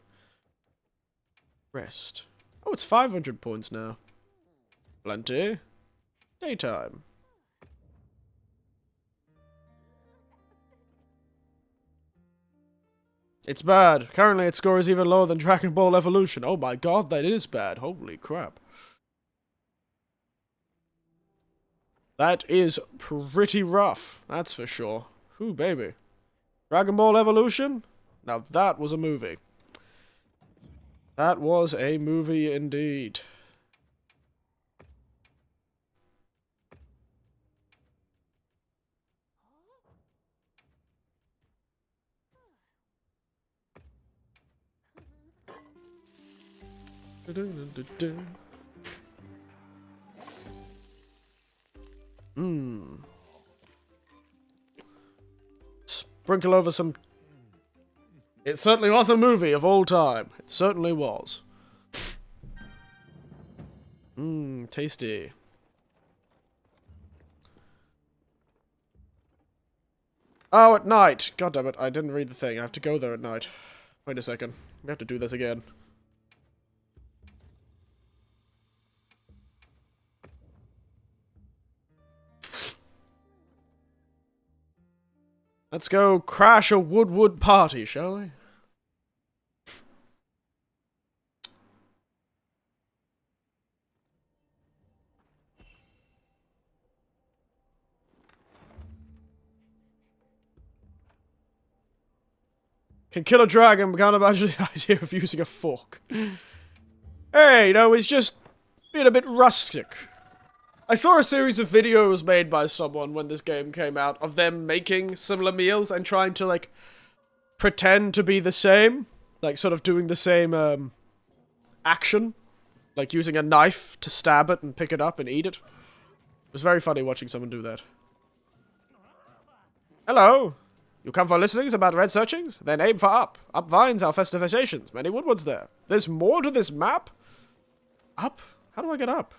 Rest. Oh, it's 500 points now. Plenty. Daytime. It's bad. Currently, its score is even lower than Dragon Ball Evolution. Oh my god, that is bad. Holy crap. That is pretty rough. That's for sure. Ooh, baby. Dragon Ball Evolution? Now that was a movie. That was a movie indeed. Sprinkle over some... It certainly was a movie of all time. It certainly was. Tasty. Oh, at night. God damn it, I didn't read the thing. I have to go there at night. Wait a second. We have to do this again. Let's go crash a Woodwood party, shall we? Can kill a dragon, but can't imagine the idea of using a fork. Hey, no, he's just being a bit rustic. I saw a series of videos made by someone when this game came out of them making similar meals and trying to, like, pretend to be the same. Like, sort of doing the same, action. Like, using a knife to stab it and pick it up and eat it. It was very funny watching someone do that. Hello! You come for listenings about red searchings? Then aim for up. Up vines our festivizations. Many woodwoods there. There's more to this map? Up? How do I get up?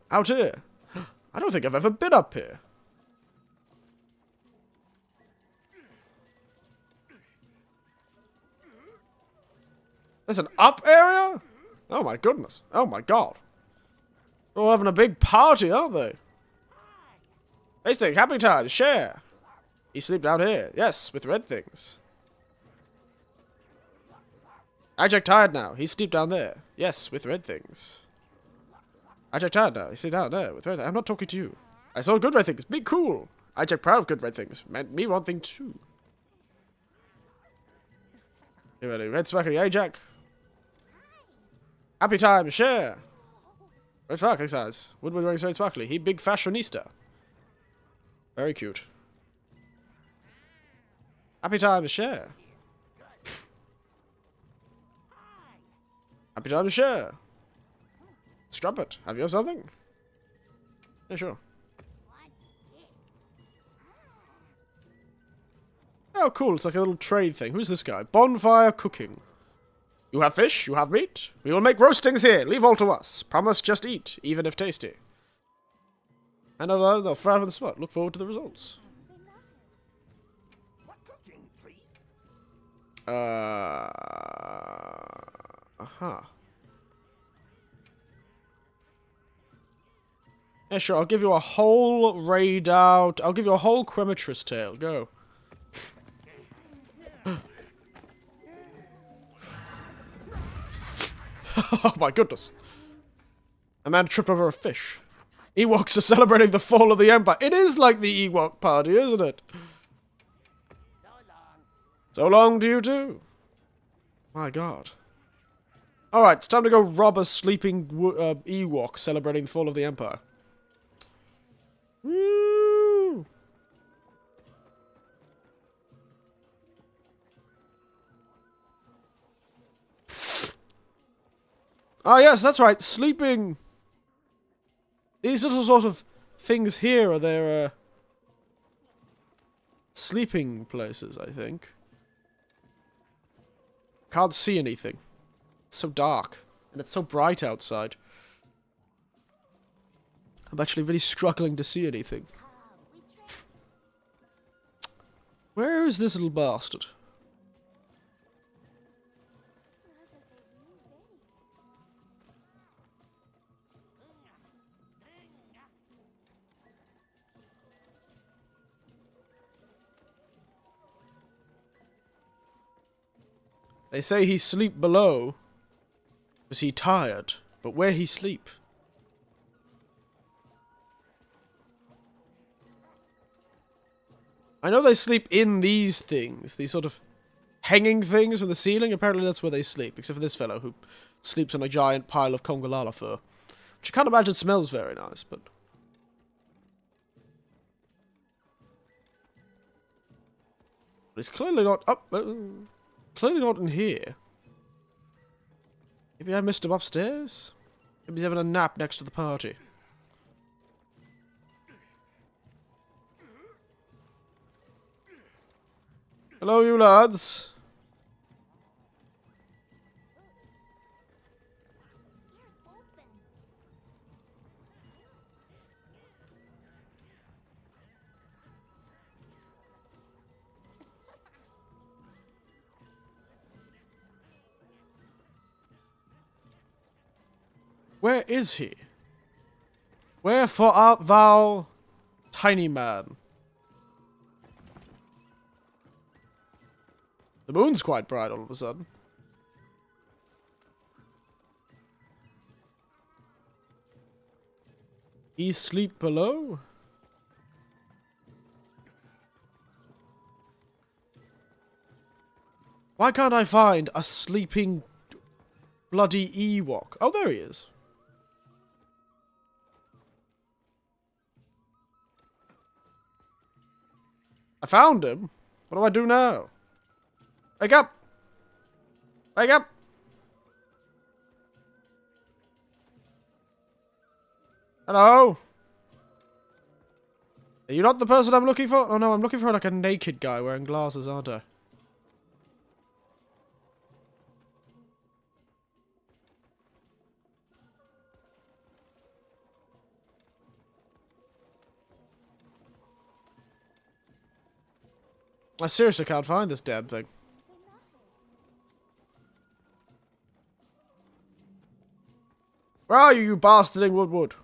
Out here. I don't think I've ever been up here. There's an up area? Oh my goodness. Oh my god. They're all having a big party, aren't they? Tasting, happy times, share. He sleep down here. Yes, with red things. Ajak tired now. He sleep down there. Yes, with red things. Ajak tired now. He sleep down there with red things. I'm not talking to you. I saw good red things. Be cool. Ajak proud of good red things. Meant me one thing too. You ready? Red sparkly Ajak. Happy time, share. Red sparkly size. Woodwood wearing red sparkly. He big fashionista. Very cute. Happy time to share. Happy time to share. Strumpet, have you something? Yeah, sure. Oh, cool. It's like a little trade thing. Who's this guy? Bonfire cooking. You have fish, you have meat. We will make roastings here. Leave all to us. Promise just eat, even if tasty. And they'll fry on the spot. Look forward to the results. Yeah, sure. I'll give you a whole raid out. I'll give you a whole crematrous tail. Go. Oh my goodness. A man tripped over a fish. Ewoks are celebrating the fall of the Empire. It is like the Ewok party, isn't it? So long to you too. My god. Alright, it's time to go rob a sleeping Ewok celebrating the fall of the Empire. Woo! Ah, yes, that's right. Sleeping. These little sort of things here are their sleeping places, I think. Can't see anything. It's so dark. And it's so bright outside. I'm actually really struggling to see anything. Where is this little bastard? They say he sleep below. Was he tired? But where he sleep? I know they sleep in these things. These sort of hanging things from the ceiling. Apparently that's where they sleep. Except for this fellow who sleeps on a giant pile of Congolala fur. Which I can't imagine smells very nice, but... It's clearly not up... clearly not in here. Maybe I missed him upstairs? Maybe he's having a nap next to the party. Hello, you lads. Where is he? Wherefore art thou, tiny man? The moon's quite bright all of a sudden. He sleep below? Why can't I find a sleeping bloody Ewok? Oh, there he is. I found him. What do I do now? Wake up! Wake up! Hello? Are you not the person I'm looking for? Oh no, I'm looking for like a naked guy wearing glasses, aren't I? I seriously can't find this damn thing. Where are you, you bastarding Woodwood?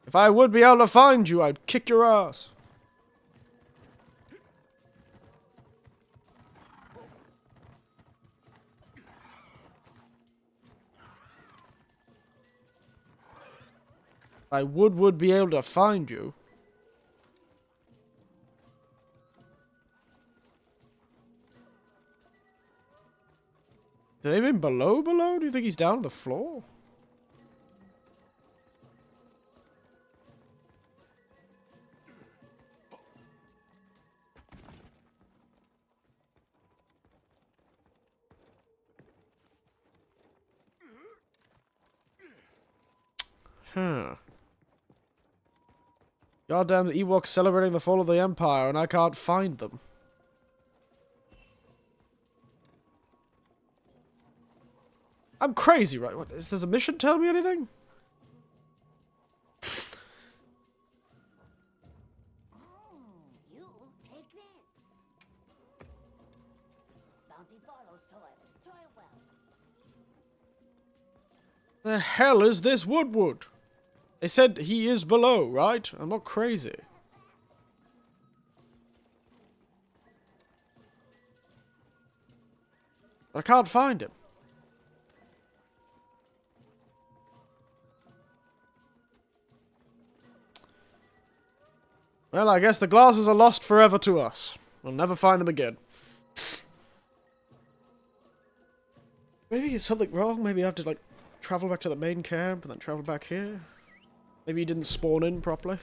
If I would be able to find you, I'd kick your ass. If I would be able to find you. Did they mean below? Do you think he's down on the floor? Huh. Goddamn, the Ewoks celebrating the fall of the Empire and I can't find them. I'm crazy, right? What, does a mission tell me anything? You take this. Bounty follows toil. Toil well. The hell is this Woodwood? They said he is below, right? I'm not crazy. I can't find him. Well, I guess the glasses are lost forever to us. We'll never find them again. Maybe it's something wrong. Maybe I have to, like, travel back to the main camp and then travel back here. Maybe he didn't spawn in properly.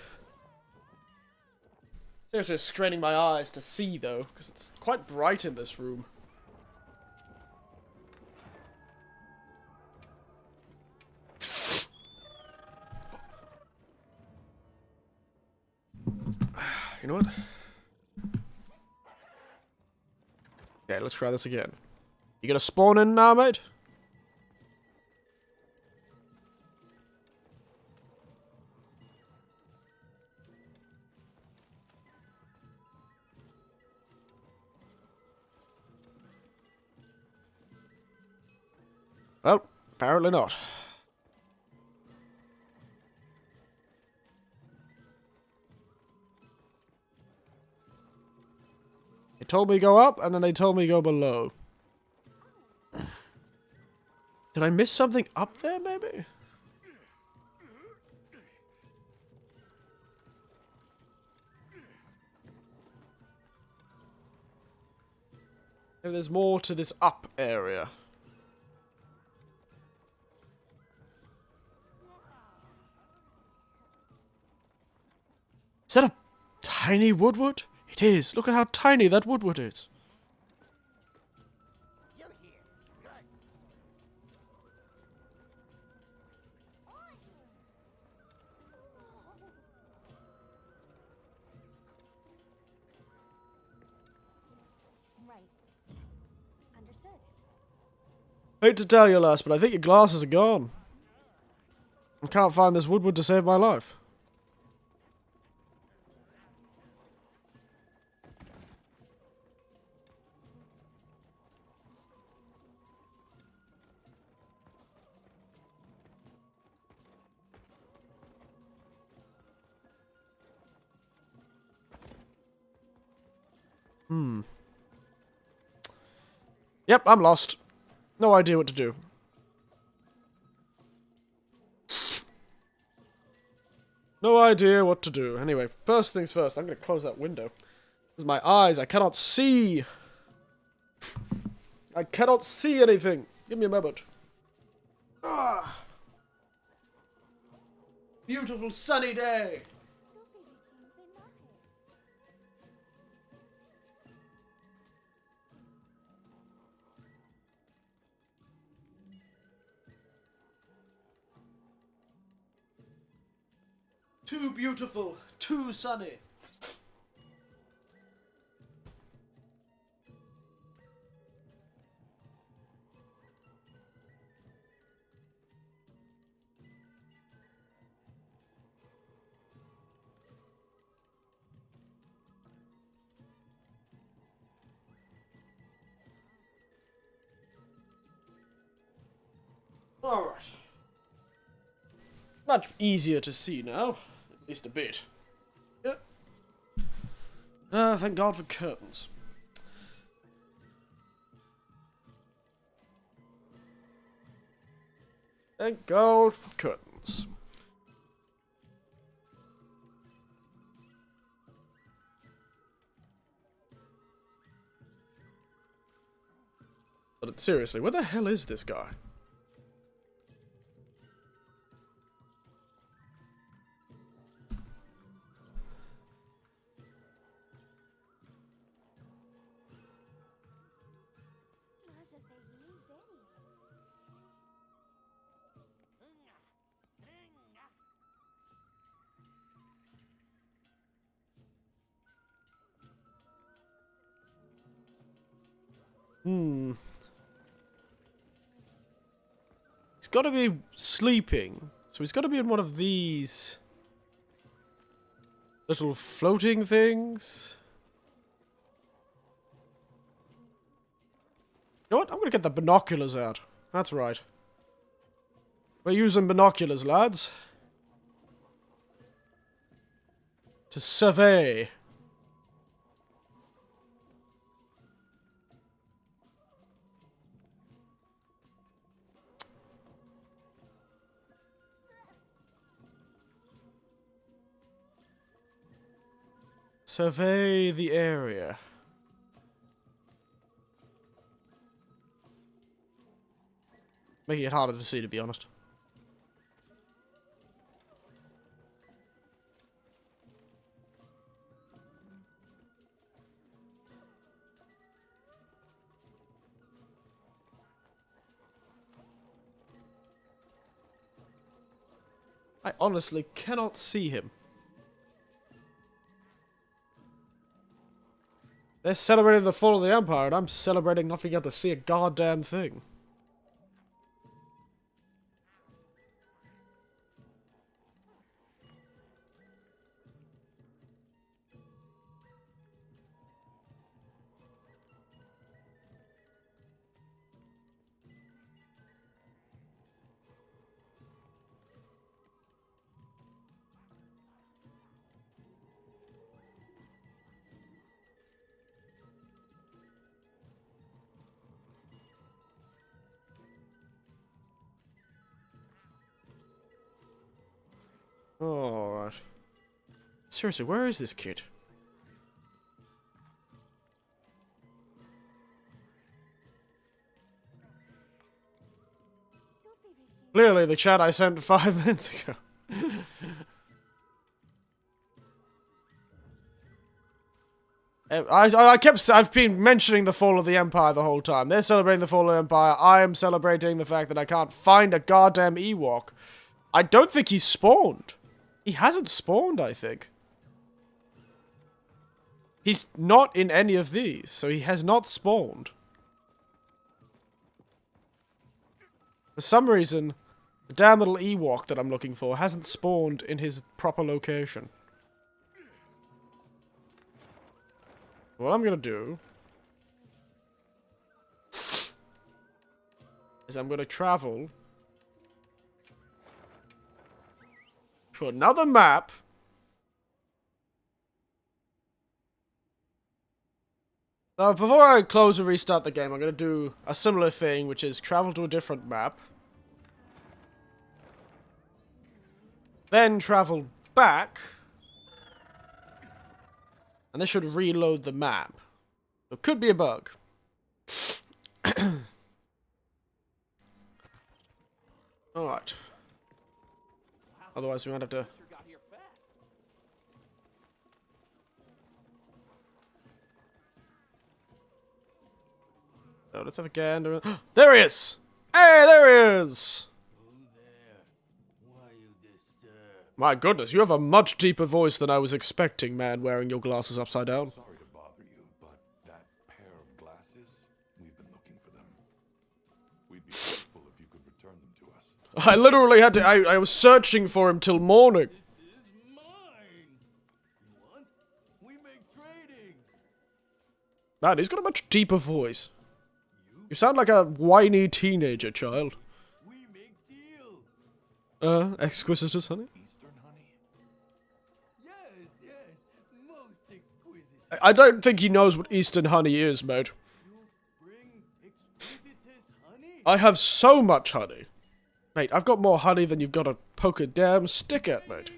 Seriously, straining my eyes to see, though, because it's quite bright in this room. know what? Okay, let's try this again. You gonna spawn in now, mate? Well, apparently not. They told me go up, and then they told me go below. Did I miss something up there, maybe? Maybe there's more to this up area. Is that a tiny woodward? It is. Look at how tiny that woodward is. You here. Good. Right. Understood. Hate to tell you, lass, but I think your glasses are gone. I can't find this woodward to save my life. Yep, I'm lost. No idea what to do. No idea what to do. Anyway, first things first, I'm going to close that window. Because my eyes, I cannot see. I cannot see anything. Give me a moment. Ah. Beautiful sunny day. Too beautiful, too sunny. Alright. Much easier to see now. At least a bit. Yeah. Thank God for curtains. Thank God for curtains. But seriously, where the hell is this guy? He's got to be sleeping. So he's got to be in one of these little floating things. You know what? I'm going to get the binoculars out. That's right. We're using binoculars, lads. To survey. Survey the area. Making it harder to see, to be honest. I honestly cannot see him. They're celebrating the fall of the Empire, and I'm celebrating not being able to see a goddamn thing. Alright. Seriously, where is this kid? Clearly the chat I sent 5 minutes ago. I've been mentioning the fall of the Empire the whole time. They're celebrating the fall of the Empire. I am celebrating the fact that I can't find a goddamn Ewok. I don't think he's spawned. He hasn't spawned, I think. He's not in any of these, so he has not spawned. For some reason, the damn little Ewok that I'm looking for hasn't spawned in his proper location. What I'm gonna do is I'm gonna travel to another map. Now, before I close and restart the game, I'm gonna do a similar thing, which is travel to a different map. Then travel back. And this should reload the map. It could be a bug. Alright. Otherwise we might have to... So let's have a gander. There he is! Hey, there he is! My goodness, you have a much deeper voice than I was expecting, man, wearing your glasses upside down. Sorry to bother you, but that pair of glasses, we've been looking for them. We'd be grateful if you could return them to us. I literally had to... I was searching for him till morning. This is mine. You want? We make tradings. Man, he's got a much deeper voice. You sound like a whiny teenager child. We make deals. Exquisitous, honey? Eastern honey? Yes, yes. Most exquisite. I don't think he knows what Eastern honey is, mate. You bring exquisitest honey. I have so much honey. Mate, I've got more honey than you've got to poke a damn stick at, mate.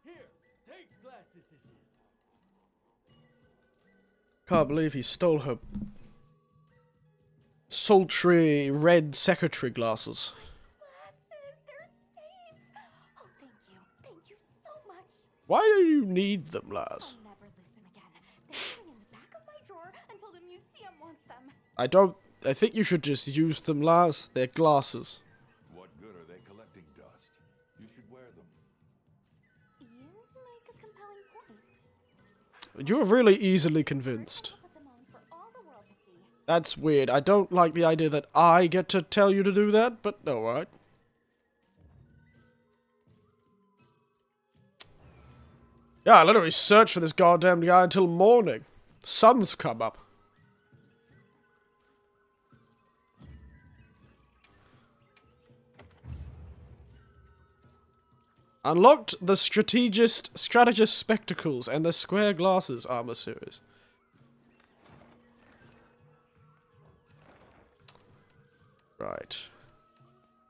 Here, take glasses. Can't believe he stole her sultry red secretary glasses. Glasses, they're safe. Oh, thank you. Thank you so much. Why do you need them, Laz? I'll never lose them again. They're going in the back of my drawer until the museum wants them. I think you should just use them, Laz. They're glasses. What good are they collecting dust? You should wear them. You make a compelling point. You're really easily convinced. Put them on for all the world to see. That's weird. I don't like the idea that I get to tell you to do that, but alright. Yeah, I literally searched for this goddamn guy until morning. Sun's come up. Unlocked the Strategist Spectacles and the Square Glasses armor series. Right.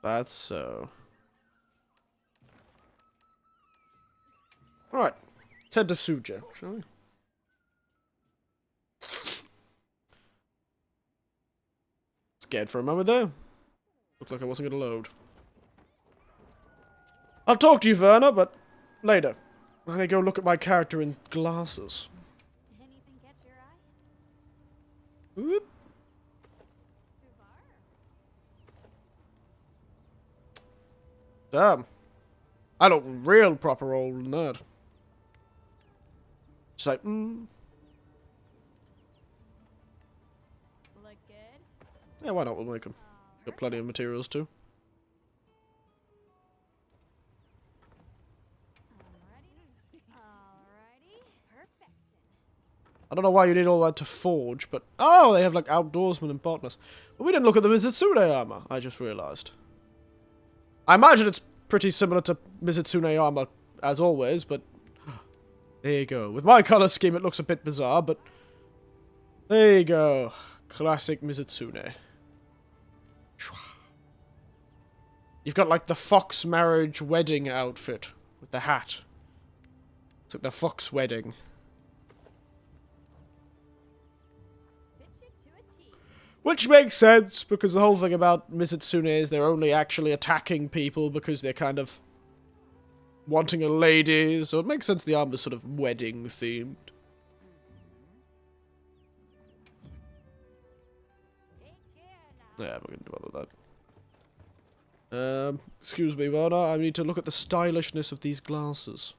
That's so. Alright. Let's head to Suja, shall we? Scared for a moment there. Looks like I wasn't going to load. I'll talk to you, Werner, but later. I'm gonna go look at my character in glasses. Anything catch your eye? Whoop. Suvar? Damn. I look real proper old nerd. Just like, look good. Yeah, why not? We'll make them. Got plenty of materials too. Alrighty. Perfection. I don't know why you need all that to forge, but... Oh, they have, like, outdoorsmen and botanists. But we didn't look at the Mizitsune armor, I just realized. I imagine it's pretty similar to Mizitsune armor, as always, but... There you go. With my color scheme, it looks a bit bizarre, but... There you go. Classic Mizitsune. You've got, like, the fox marriage wedding outfit with the hat. It's like the fox wedding. Fits you to a T. Which makes sense, because the whole thing about Mizitsune is they're only actually attacking people because they're kind of wanting a lady, so it makes sense the armor's sort of wedding themed. Yeah, we're gonna do all of that. Excuse me, Werner, I need to look at the stylishness of these glasses.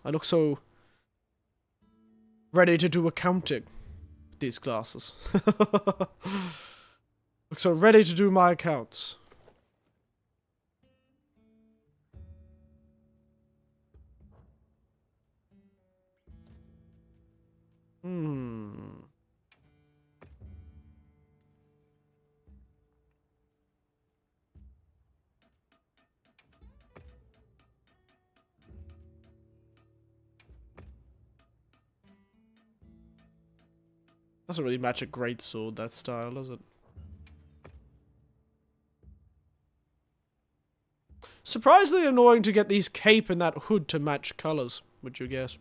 I look so ready to do accounting with these glasses. Look so ready to do my accounts. Doesn't really match a greatsword, that style, does it? Surprisingly annoying to get these cape and that hood to match colours, would you guess?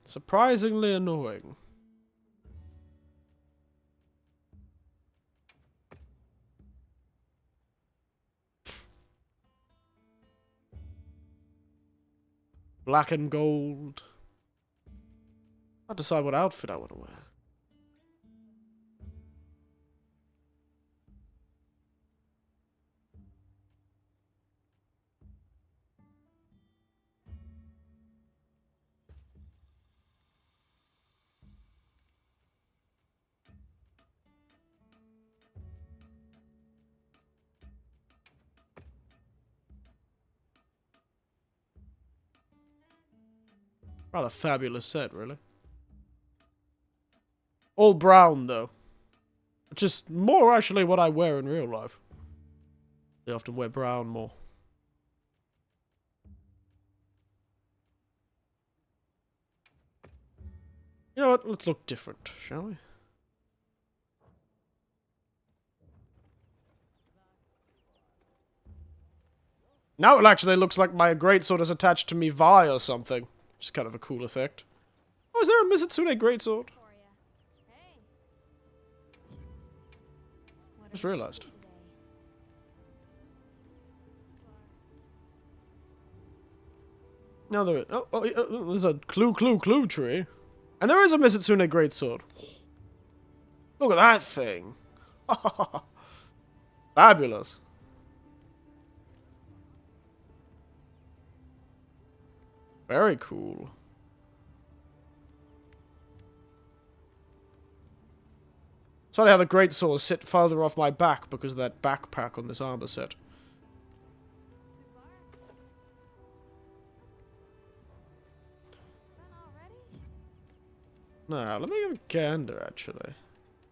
Surprisingly annoying. Black and gold. I'll decide what outfit I want to wear. Rather fabulous set, really. All brown, though. Which is more actually what I wear in real life. They often wear brown more. You know what? Let's look different, shall we? Now it actually looks like my greatsword is attached to me Vi or something. Which is kind of a cool effect. Oh, is there a Mizitsune greatsword? For ya. Hey. What Just are we realized. doing today? Now there is. There's a clue tree. And there is a Mizitsune greatsword. Look at that thing. Fabulous. Very cool. It's funny how the greatswords sit further off my back because of that backpack on this armor set. Done already? Now, let me have a gander, actually.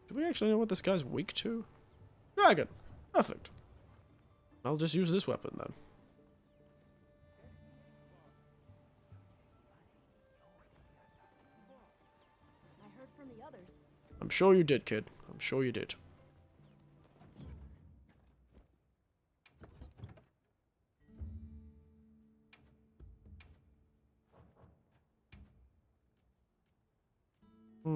Do we actually know what this guy's weak to? Dragon. Perfect. I'll just use this weapon, then. I heard from the others. I'm sure you did, kid. I'm sure you did. I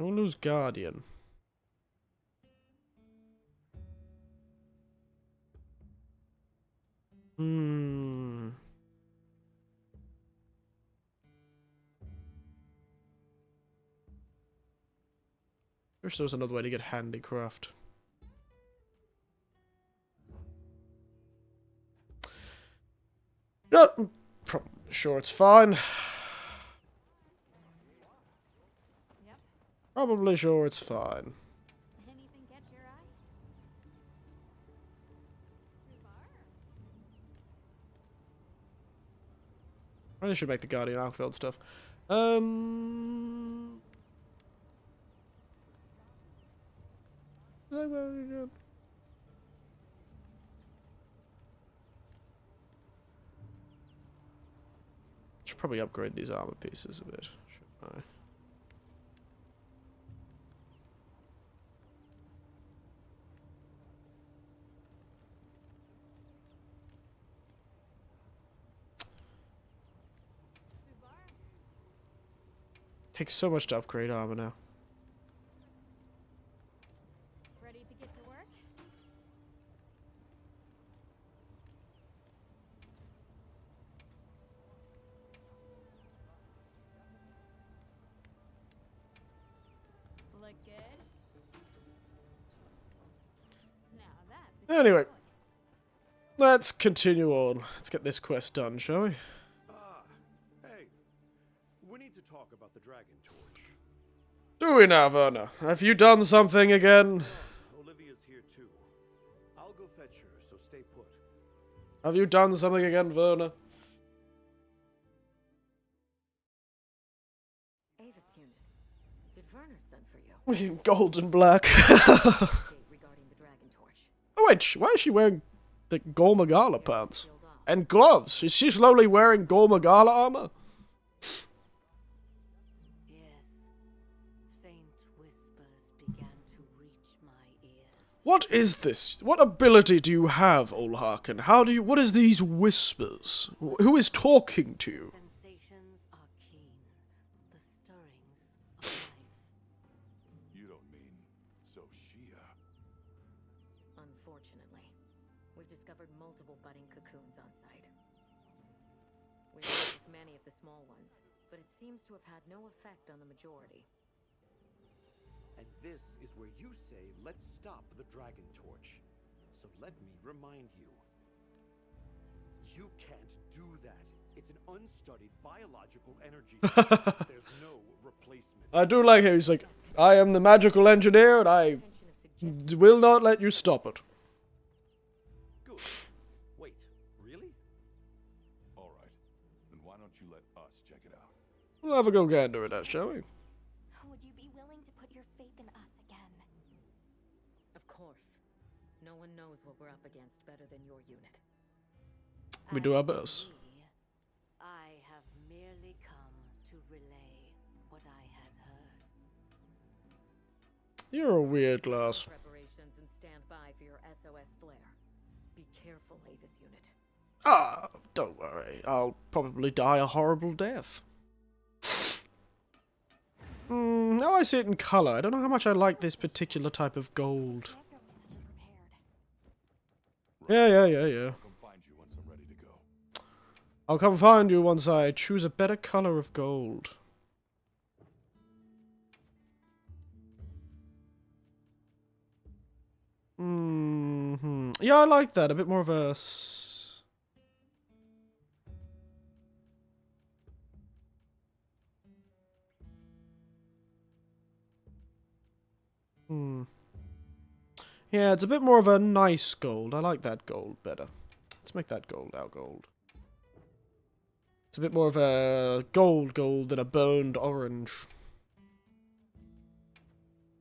want to lose Guardian. Wish there was another way to get handicraft. No, I'm probably sure it's fine. Yep. Probably sure it's fine. Anything catch your eye? Subar? I should make the Guardian outfield stuff. Should probably upgrade these armor pieces a bit, shouldn't I? Subar? Takes so much to upgrade armor now. Ready to get to work? Look good? Now that's a Anyway. choice. Let's continue on. Let's get this quest done, shall we? Hey, we need to talk about the Dragon Torch. Do we now, Werner? Have you done something again? Olivia's here too. I'll go fetch her, so stay put. Have you done something again, Werner? Avis unit. Did Werner send for you? In gold and black. Update regarding the Dragon Torch. Oh wait, why is she wearing the Gormagala pants? Sealed off. And gloves? Is she slowly wearing Gormagala armor? Yes. Faint whispers began to reach my ears. What is this? What ability do you have, Olharken? What is these whispers? Who is talking to you? Sensations are keen. The stirrings of life. You don't mean Soshia. Unfortunately, we've discovered multiple budding cocoons on site. We worked with many of the small ones, but it seems to have had no effect on the majority. And this is where you say, let's stop the Dragon Torch. So let me remind you. You can't do that. It's an unstudied biological energy system. There's no replacement. I do like how he's like, I am the magical engineer and I Intention of suggesting will not let you stop it. Good. Wait, really? All right. Then why don't you let us check it out? We'll have a go gander at that, shall we? Would you be willing to put your faith in us again? Of course. No one knows what we're up against better than your unit. We do our best. I have merely come to relay what I had heard. You're a weird lass. Preparations and stand by for your SOS flare. Be careful, Avis unit. Ah, don't worry. I'll probably die a horrible death. Now I see it in color. I don't know how much I like this particular type of gold. Can't go in unprepared. Yeah. I'll come find you once I'm ready to go. I'll come find you once I choose a better color of gold. Yeah, I like that. A bit more of a... Yeah, it's a bit more of a nice gold. I like that gold better. Let's make that gold our gold. It's a bit more of a gold than a burned orange.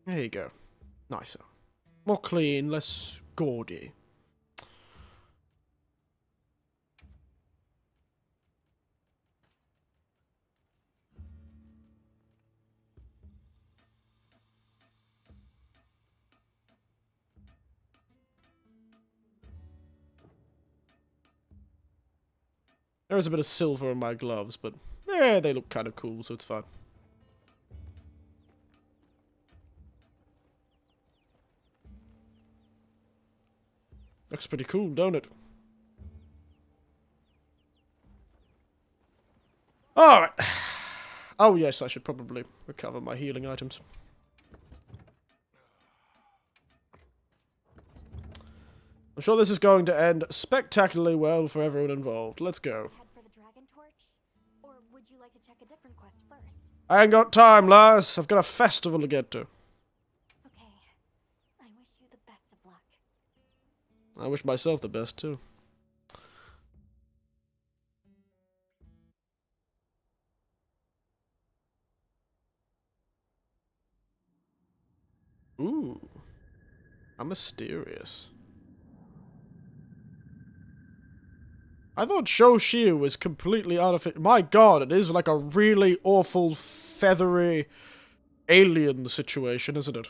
There you go. Nicer. More clean, less gaudy. There's a bit of silver in my gloves, but they look kind of cool, so it's fine. Looks pretty cool, don't it? Alright. Oh yes, I should probably recover my healing items. I'm sure this is going to end spectacularly well for everyone involved. Let's go. Head for the Dragon Torch? Or would you like to check a different quest first? I ain't got time, lass. I've got a festival to get to. Okay. I wish you the best of luck. I wish myself the best, too. Ooh. How mysterious. I thought Shoshiu was completely artificial. My god, it is like a really awful, feathery alien situation, isn't it?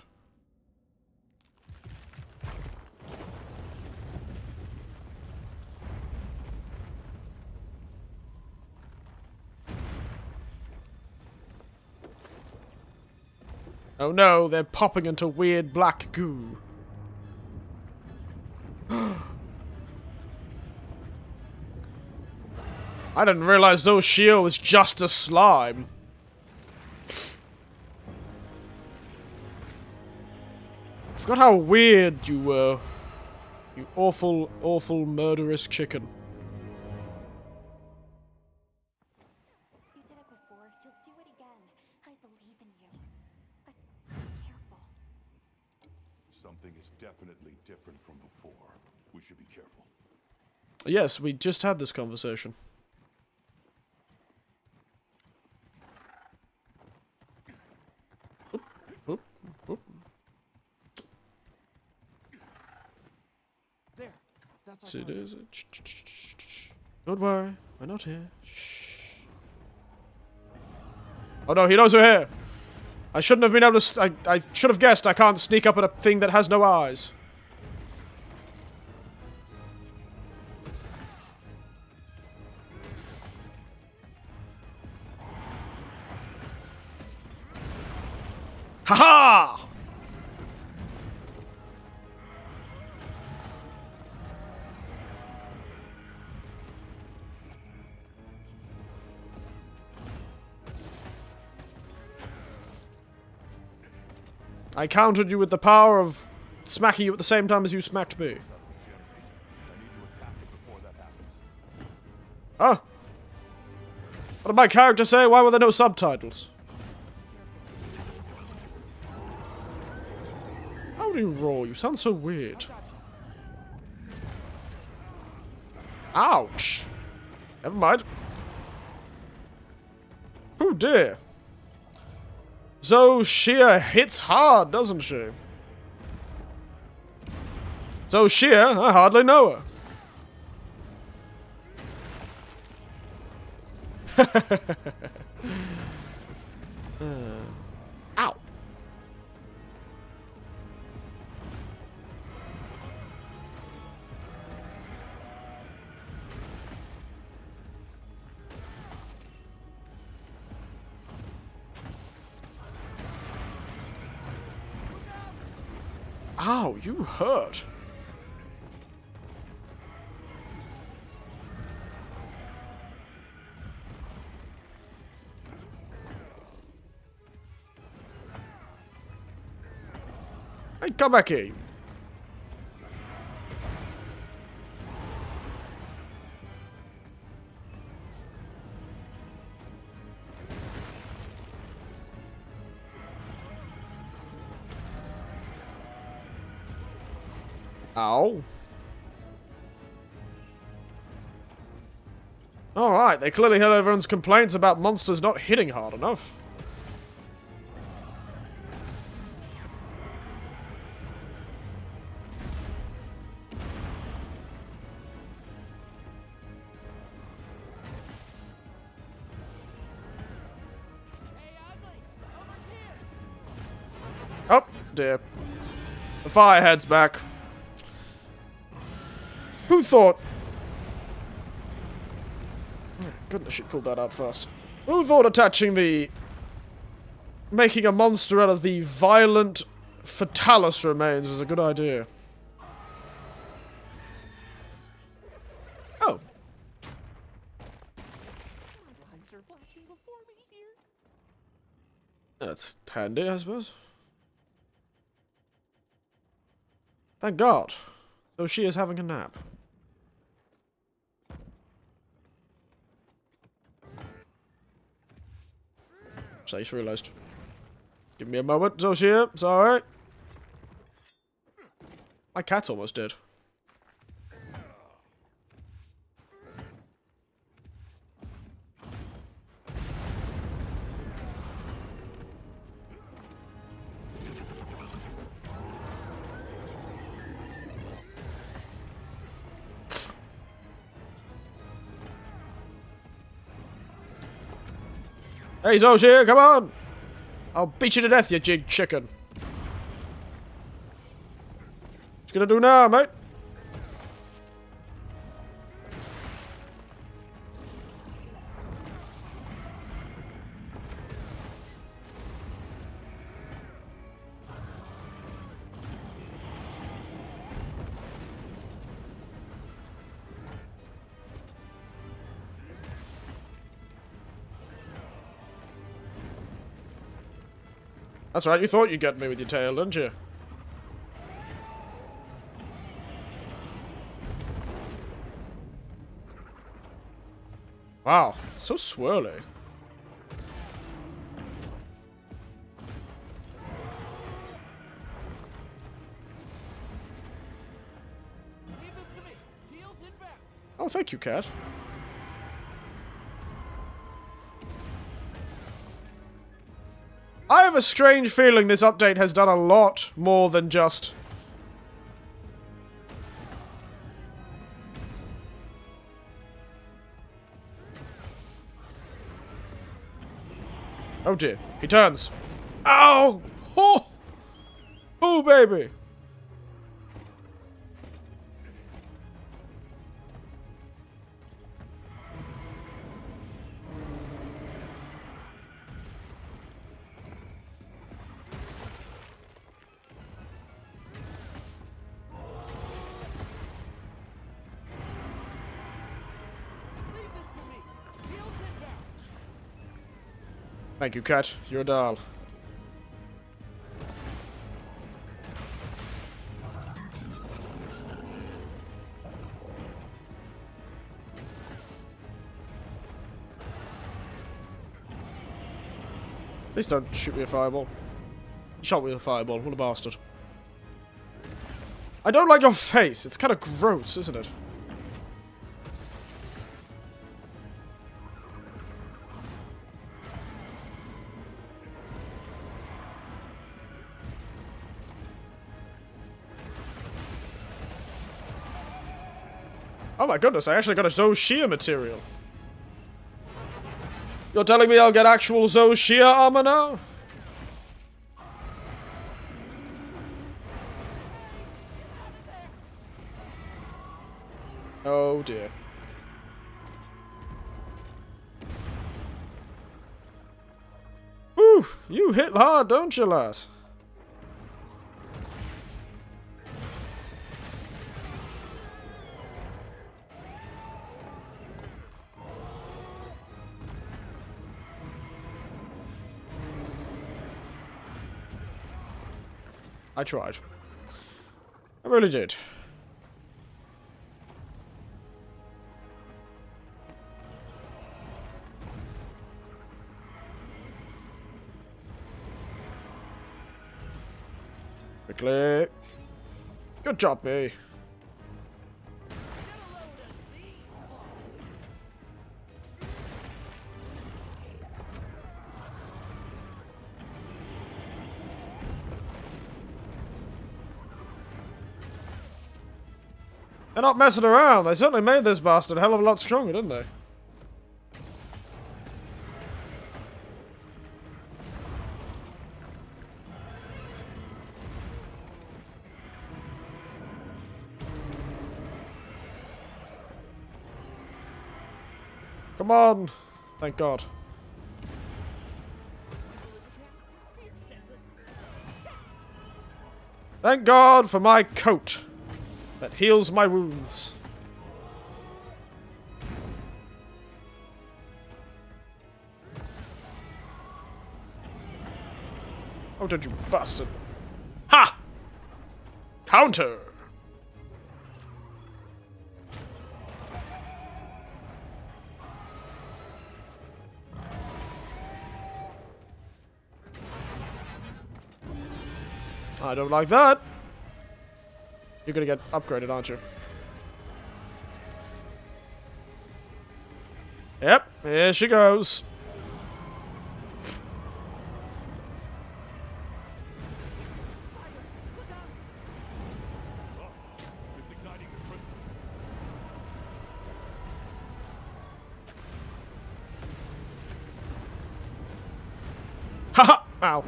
Oh no, they're popping into weird black goo. I didn't realize Oshio was just a slime. I forgot how weird you were. You awful, awful murderous chicken. You did it before. You'll do it again. I believe in you. But be careful. Something is definitely different from before. We should be careful. Yes, we just had this conversation. Oop, oop. There. That's See, there's a don't worry, we're not here. Shh. Oh no, he knows we're here. I shouldn't have been able to. I should have guessed I can't sneak up on a thing that has no eyes. Ha-ha! I countered you with the power of smacking you at the same time as you smacked me. I need to attack it before that happens. Huh? What did my character say? Why were there no subtitles? How do you roll? You sound so weird. Ouch. Never mind. Oh dear. Zoshia hits hard, doesn't she? Zoshia? I hardly know her. Ow. Ow, you hurt. Hey, come back here. Ow. Alright, they clearly heard everyone's complaints about monsters not hitting hard enough. Oh, dear. The firehead's back. Who thought... Goodness, she pulled that out fast. Who thought attaching the... making a monster out of the violent Fatalis remains was a good idea? Oh. That's handy, I suppose. Thank God. So she is having a nap. So I just realised. Give me a moment, Zoshia. It's alright. My cat's almost dead. Hey, Zoshia, come on! I'll beat you to death, you jig chicken. What you gonna do now, mate? That's right, you thought you'd get me with your tail, didn't you? Wow, so swirly. Oh, thank you, cat. I have a strange feeling this update has done a lot more than just... Oh dear, he turns. Ow! Oh! Oh, baby! Thank you, cat. You're a doll. Please don't shoot me a fireball. You shot me with a fireball. What a bastard. I don't like your face. It's kind of gross, isn't it? Oh my goodness, I actually got a Zoshia material. You're telling me I'll get actual Zoshia armor now? Oh dear. Whew, you hit hard, don't you, lass? I tried. I really did. Quickly. Good job, me. They're not messing around. They certainly made this bastard a hell of a lot stronger, didn't they? Come on. Thank God. Thank God for my coat that heals my wounds. Oh, don't you bastard. Ha! Counter! I don't like that. You're gonna get upgraded, aren't you? Yep, here she goes. It's igniting the crystals. Haha! Ow.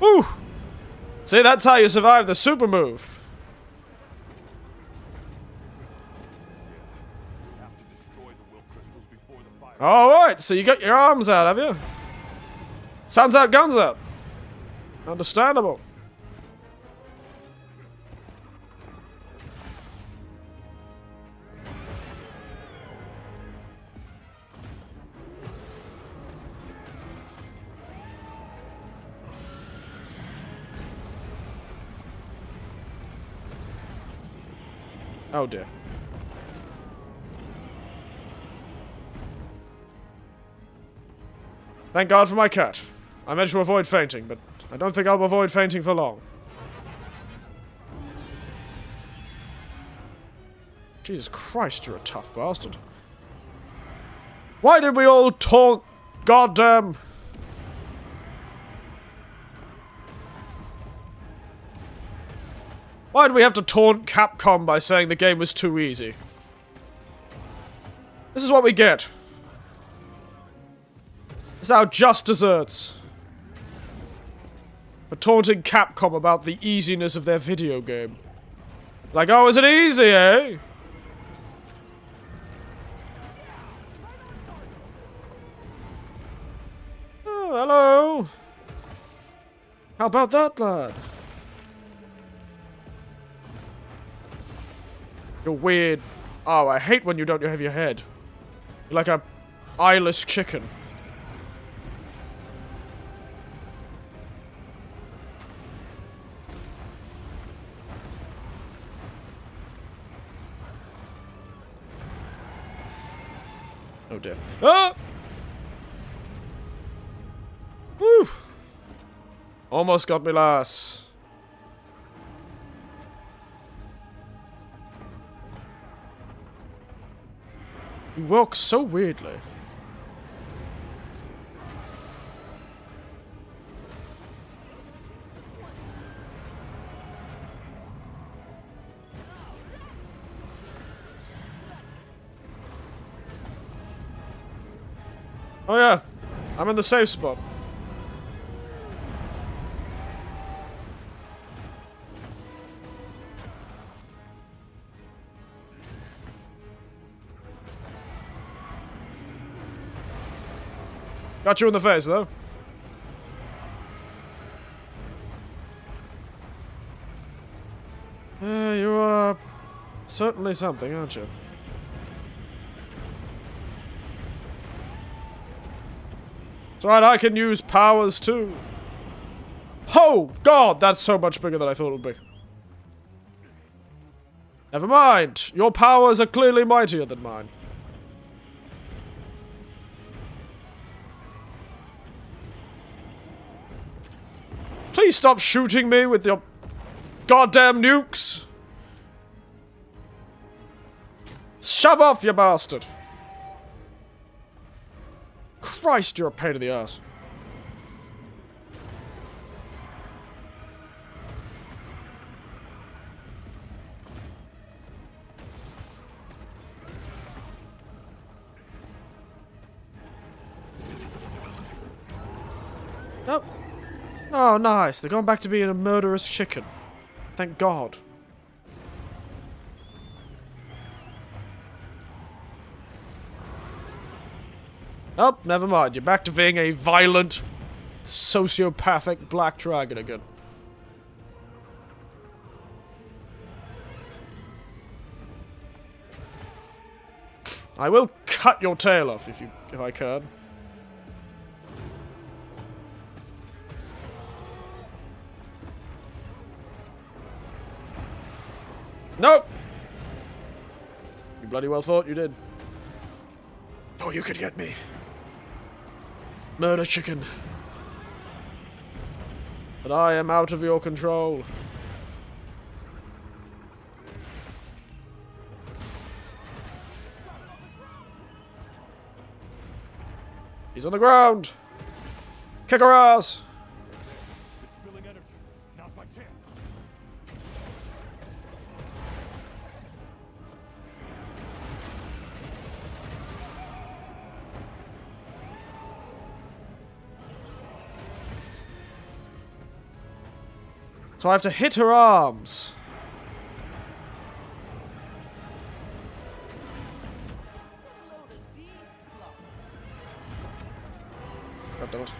Woo! See, that's how you survive the super move. Have to destroy the will crystals before the fire. Alright, so you got your arms out, have you? Sounds out, guns out. Understandable. Oh dear. Thank God for my cat. I managed to avoid fainting, but I don't think I'll avoid fainting for long. Jesus Christ, you're a tough bastard. Why did we all taunt goddamn... Why did we have to taunt Capcom by saying the game was too easy? This is what we get. This is our just desserts. For taunting Capcom about the easiness of their video game. Like, oh, is it easy, eh? Oh, hello. How about that, lad? You're weird. Oh, I hate when you don't have your head. You're like a eyeless chicken. Oh dear. Ah! Woo! Almost got me, lass. He walks so weirdly. Oh yeah, I'm in the safe spot. Got you in the face, though. You are certainly something, aren't you? It's right, I can use powers too. Oh, God, that's so much bigger than I thought it would be. Never mind. Your powers are clearly mightier than mine. Please stop shooting me with your goddamn nukes. Shove off, you bastard. Christ, you're a pain in the ass. Nope. Oh, nice. They're going back to being a murderous chicken. Thank God. Oh, never mind. You're back to being a violent, sociopathic black dragon again. I will cut your tail off if I can. Nope. You bloody well thought you did. Oh, you could get me. Murder chicken. But I am out of your control. He's on the ground! Kick her ass! It's spilling energy. Now's my chance. So I have to hit her arms. God damn it.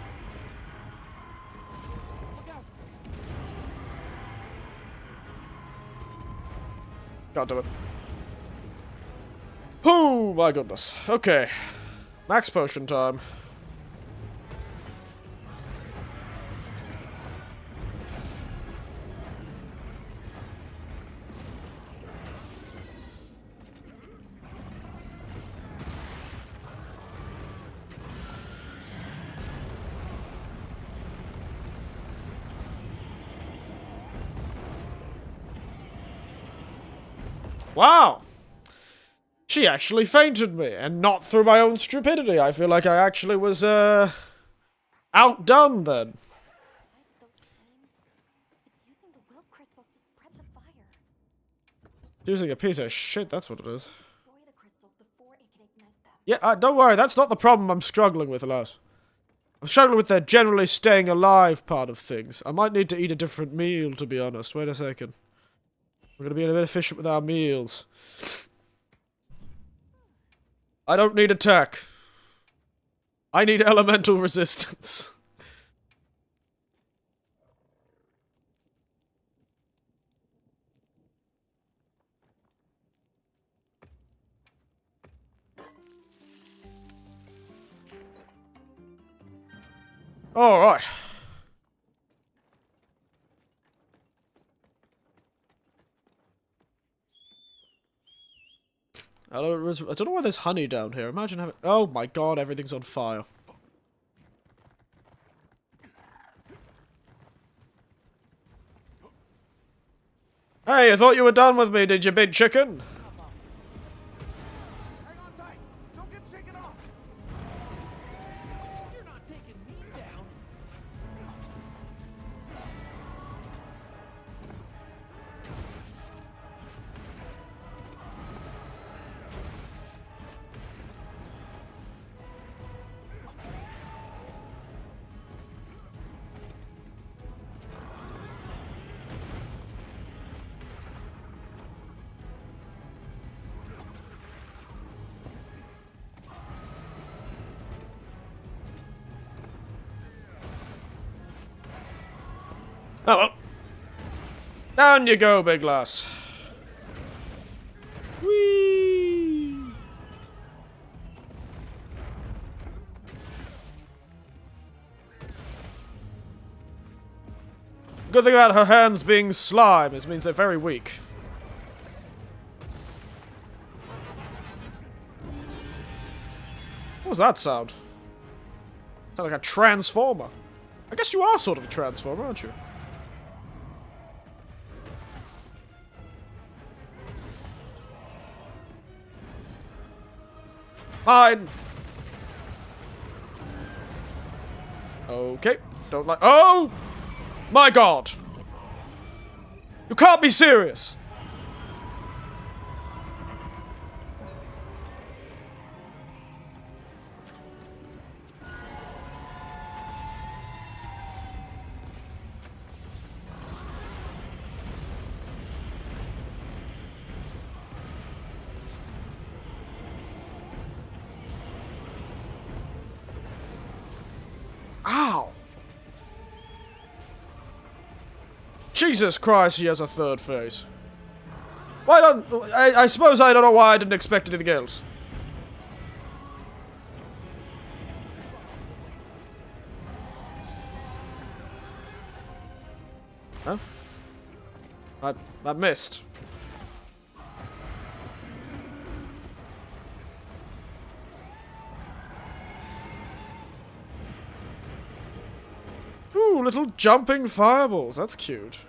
God damn it. Oh my goodness. Okay. Max potion time. Wow! She actually fainted me, and not through my own stupidity. I feel like I actually was, outdone then. Size of those flames. It's using the will crystals to spread the fire. Using a piece of shit, that's what it is. Destroy the crystals before it can ignite them. Yeah, don't worry, that's not the problem I'm struggling with, alas. I'm struggling with the generally staying alive part of things. I might need to eat a different meal, to be honest. Wait a second. We're gonna be a bit efficient with our meals. I don't need attack. I need elemental resistance. Alright. I don't know why there's honey down here. Imagine having... Oh my god, everything's on fire. Hey, I thought you were done with me, did you, big chicken? Hang on tight! Don't get shaken off! You're not taking me down! Oh well. Down you go, big lass. Whee! Good thing about her hands being slime is it means they're very weak. What was that sound? Sound like a transformer. I guess you are sort of a transformer, aren't you? Fine. Okay. Don't like. Oh! My god! You can't be serious! Ow! Jesus Christ, he has a third face. Why don't... I suppose I don't know why I didn't expect anything else. Huh? I missed. Ooh, little jumping fireballs. That's cute.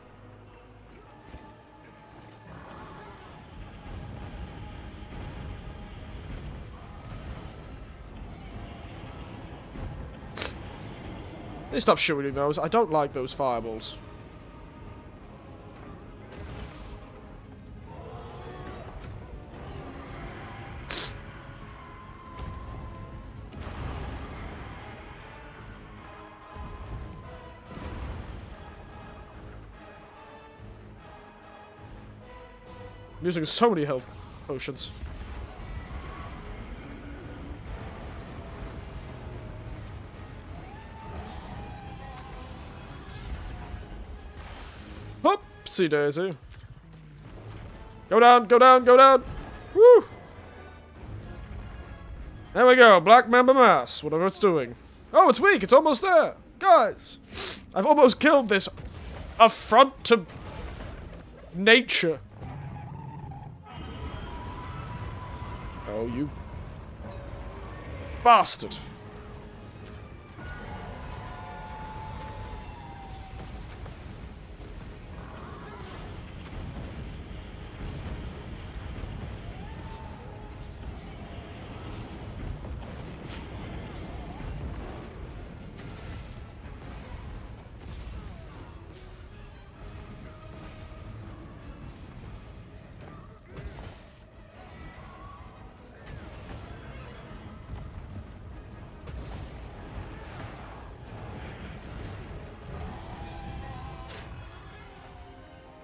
They stop shooting those. I don't like those fireballs. I'm using so many health potions. Oopsie daisy. Go down, go down, go down. Woo! There we go. Black Mamba Mass. Whatever it's doing. Oh, it's weak. It's almost there. Guys, I've almost killed this affront to nature. Oh, you bastard.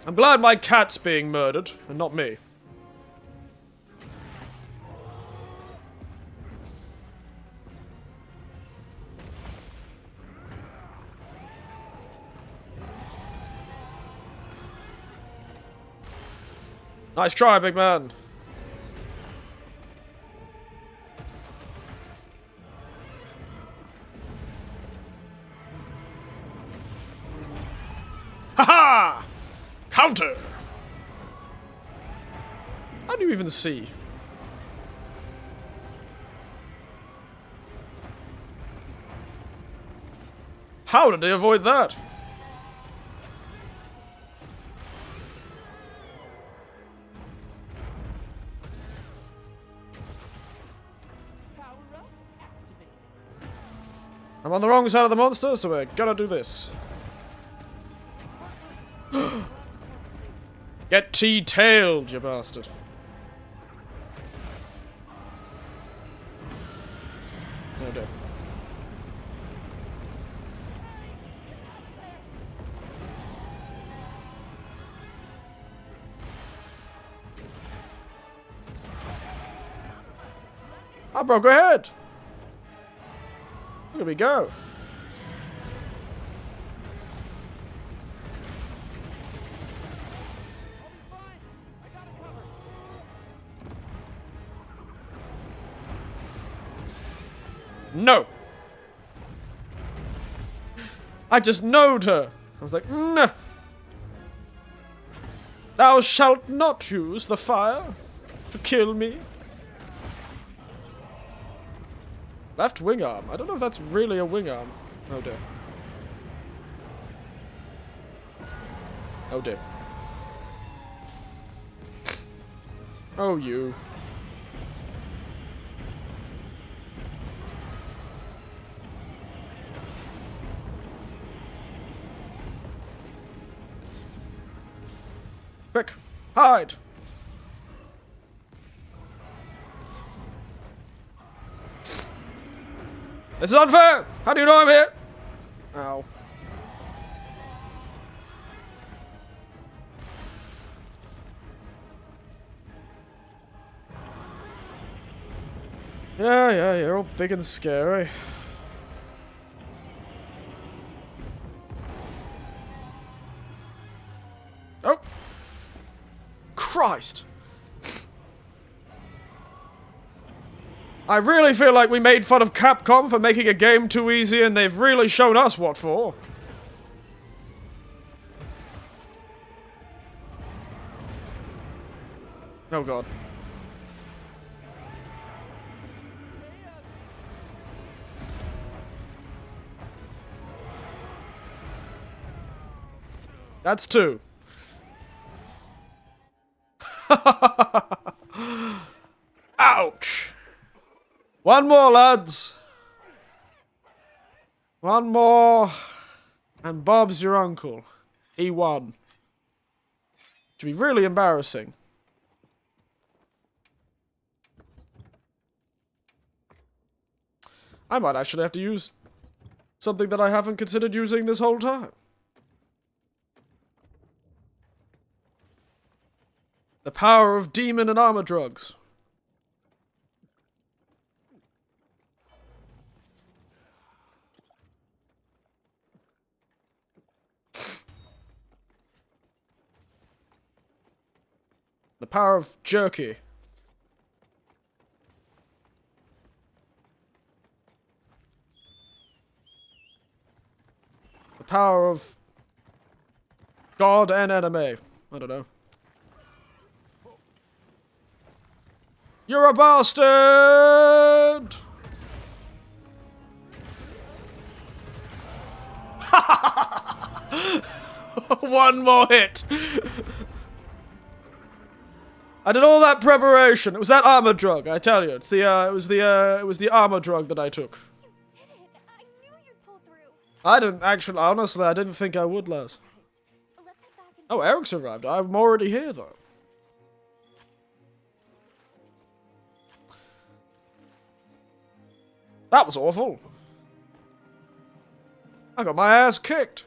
I'm glad my cat's being murdered, and not me. Nice try, big man. Ha-ha! Counter! How do you even see? How did they avoid that? I'm on the wrong side of the monster, so we're gonna do this. Get T-tailed, you bastard. Oh dear. Ah, bro, go ahead. Here we go. No! I just knowed her! I was like, no! Thou shalt not use the fire to kill me. Left wing arm. I don't know if that's really a wing arm. Oh dear. Oh dear. Oh, you. Quick! Hide! This is unfair! How do you know I'm here? Ow. Yeah, you're all big and scary. Oh! Christ! I really feel like we made fun of Capcom for making a game too easy, and they've really shown us what for. Oh god. That's 2. Ouch! 1 more, lads. 1 more. And Bob's your uncle. He won. To be really embarrassing. I might actually have to use something that I haven't considered using this whole time. The power of demon and armor drugs. The power of jerky. The power of God and anime. I don't know. You're a bastard! One more hit. I did all that preparation. It was that armor drug, I tell you. It's the it was the armor drug that I took. You did it! I knew you'd pull through! I didn't actually, honestly, I didn't think I would, Les. Let's head back and Oh, Eric's arrived. I'm already here, though. That was awful. I got my ass kicked.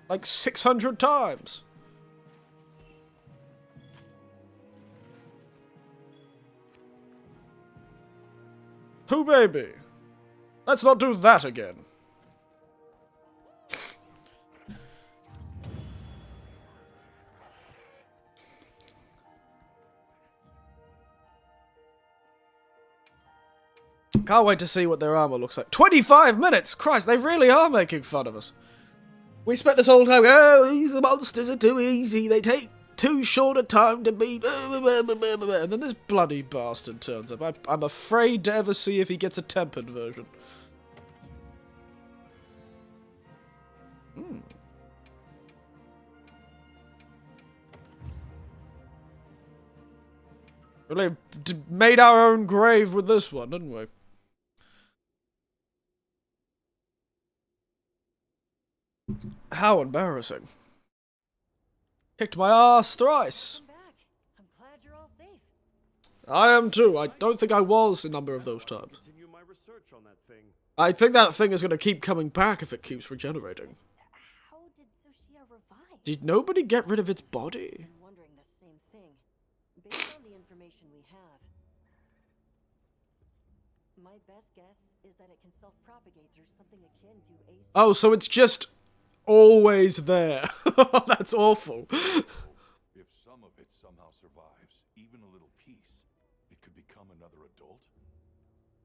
Like 600 times. Who, baby? Let's not do that again. Can't wait to see what their armor looks like. 25 minutes! Christ, they really are making fun of us. We spent this whole time, oh, these monsters are too easy. They take too short a time to beat. And then this bloody bastard turns up. I'm afraid to ever see if he gets a tempered version. Really made our own grave with this one, didn't we? How embarrassing. Kicked my ass thrice. Come back. I'm glad you're all safe. I am too. I don't think I was a number of those times. Continue my research on that thing. I think that thing is going to keep coming back if it keeps regenerating. how did Sophia revive? Did nobody get rid of its body? I'm wondering the same thing. Based on the information we have, my best guess is that it can self-propagate through something akin to a... Oh, so it's just always there. That's awful. If some of it somehow survives, even a little piece, it could become another adult?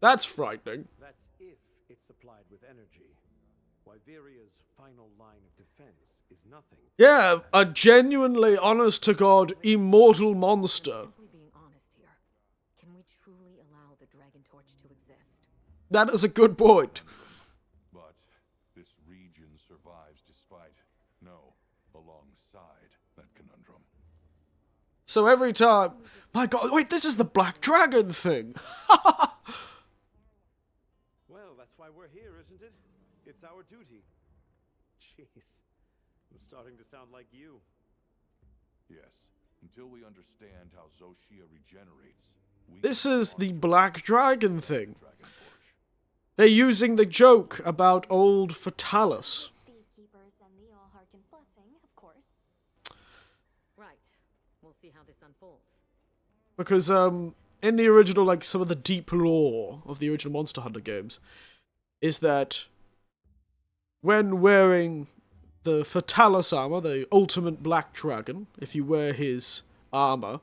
That's frightening. That's if it's supplied with energy. Wyveria's final line of defense is nothing. Yeah, a genuinely honest-to-God immortal monster. Simply being honest here. Can we truly allow the Dragon Torch to exist? That is a good point. But this region survives despite, no, alongside that conundrum. So every time... My god, wait, this is the Black Dragon thing. Well, that's why we're here, isn't it? It's our duty. Jeez. I'm starting to sound like you. Yes, until we understand how Zoshia regenerates, we This can is launch the Black Dragon thing. Dragon Torch. They're using the joke about old Fatalis. The keepers and the All Harkin's blessing, of course. Right. We'll see how this unfolds. Because, in the original, like, some of the deep lore of the original Monster Hunter games is that when wearing the Fatalis armor, the ultimate Black Dragon, if you wear his armor,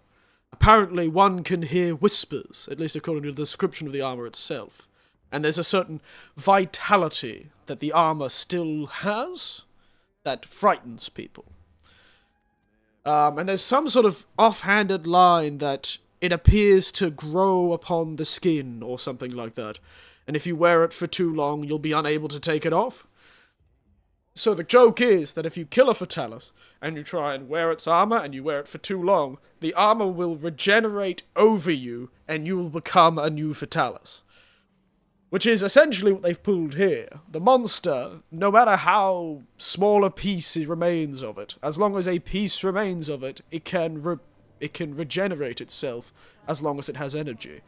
apparently one can hear whispers, at least according to the description of the armor itself. And there's a certain vitality that the armor still has that frightens people. And there's some sort of offhanded line that it appears to grow upon the skin or something like that. And if you wear it for too long, you'll be unable to take it off. So the joke is that if you kill a Fatalis and you try and wear its armor and you wear it for too long, the armor will regenerate over you and you will become a new Fatalis. Which is essentially what they've pulled here. The monster, no matter how small a piece remains of it, as long as a piece remains of it, it can regenerate itself as long as it has energy.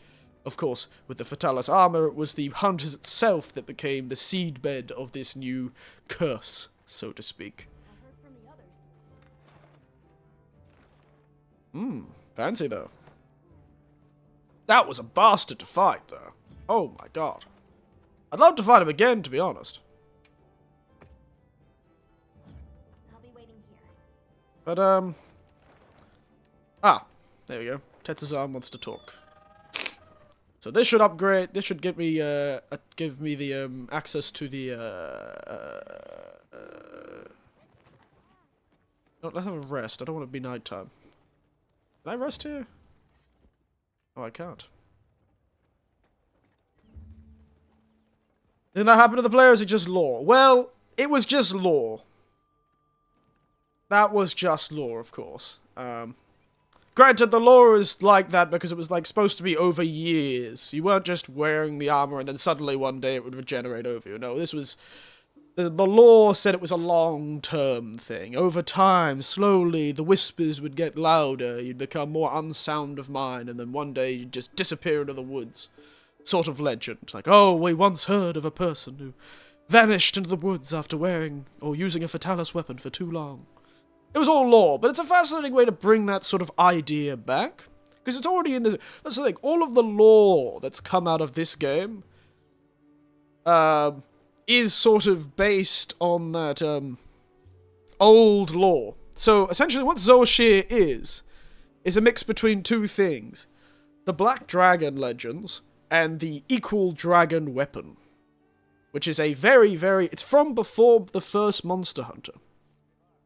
Of course, with the Fatalis armor, it was the hunters itself that became the seedbed of this new curse, so to speak. I heard from the others. Fancy though. That was a bastard to fight, though. Oh my god. I'd love to fight him again, to be honest. I'll be waiting here. But, there we go. Tetsuzan wants to talk. So this should upgrade, this should give me the, access to the, no, let's have a rest. I don't want to be nighttime. Can I rest here? Oh, I can't. Didn't that happen to the player, or is it just lore? Well, it was just lore. That was just lore, of course. Granted, the lore is like that because it was, like, supposed to be over years. You weren't just wearing the armor and then suddenly one day it would regenerate over you. No, this was... The lore said it was a long-term thing. Over time, slowly, the whispers would get louder, you'd become more unsound of mind, and then one day you'd just disappear into the woods. Sort of legend. Like, oh, we once heard of a person who vanished into the woods after wearing or using a Fatalis weapon for too long. It was all lore, but it's a fascinating way to bring that sort of idea back. Because it's already in this... That's the thing, all of the lore that's come out of this game is sort of based on that old lore. So, essentially, what Zoshir is a mix between two things. The Black Dragon legends and the Equal Dragon weapon. Which is a very, very... It's from before the first Monster Hunter.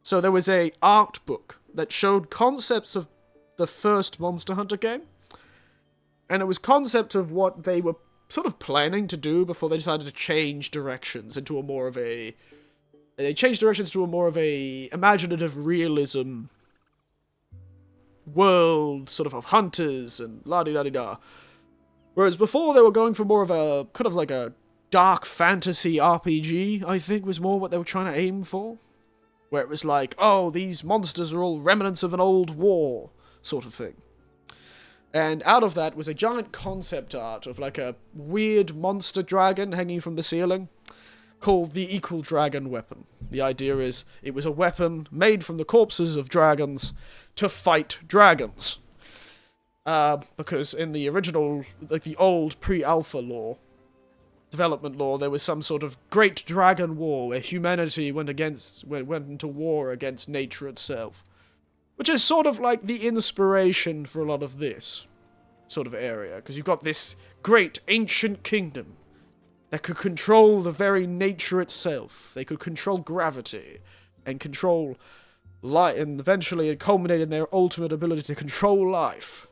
So there was a art book that showed concepts of the first Monster Hunter game. And it was concept of what they were sort of planning to do before they decided to change directions into a more of a... They changed directions to a more of a imaginative realism world, sort of hunters and la-di-da-di-da. Whereas before they were going for more of a, kind of like a dark fantasy RPG, I think was more what they were trying to aim for. Where it was like, oh, these monsters are all remnants of an old war, sort of thing. And out of that was a giant concept art of like a weird monster dragon hanging from the ceiling, called the Equal Dragon weapon. The idea is, it was a weapon made from the corpses of dragons to fight dragons. Because in the original, like the old pre-alpha lore, development lore, there was some sort of great dragon war where humanity went into war against nature itself. Which is sort of like the inspiration for a lot of this sort of area. Because you've got this great ancient kingdom that could control the very nature itself. They could control gravity and control light, and eventually it culminated in their ultimate ability to control life.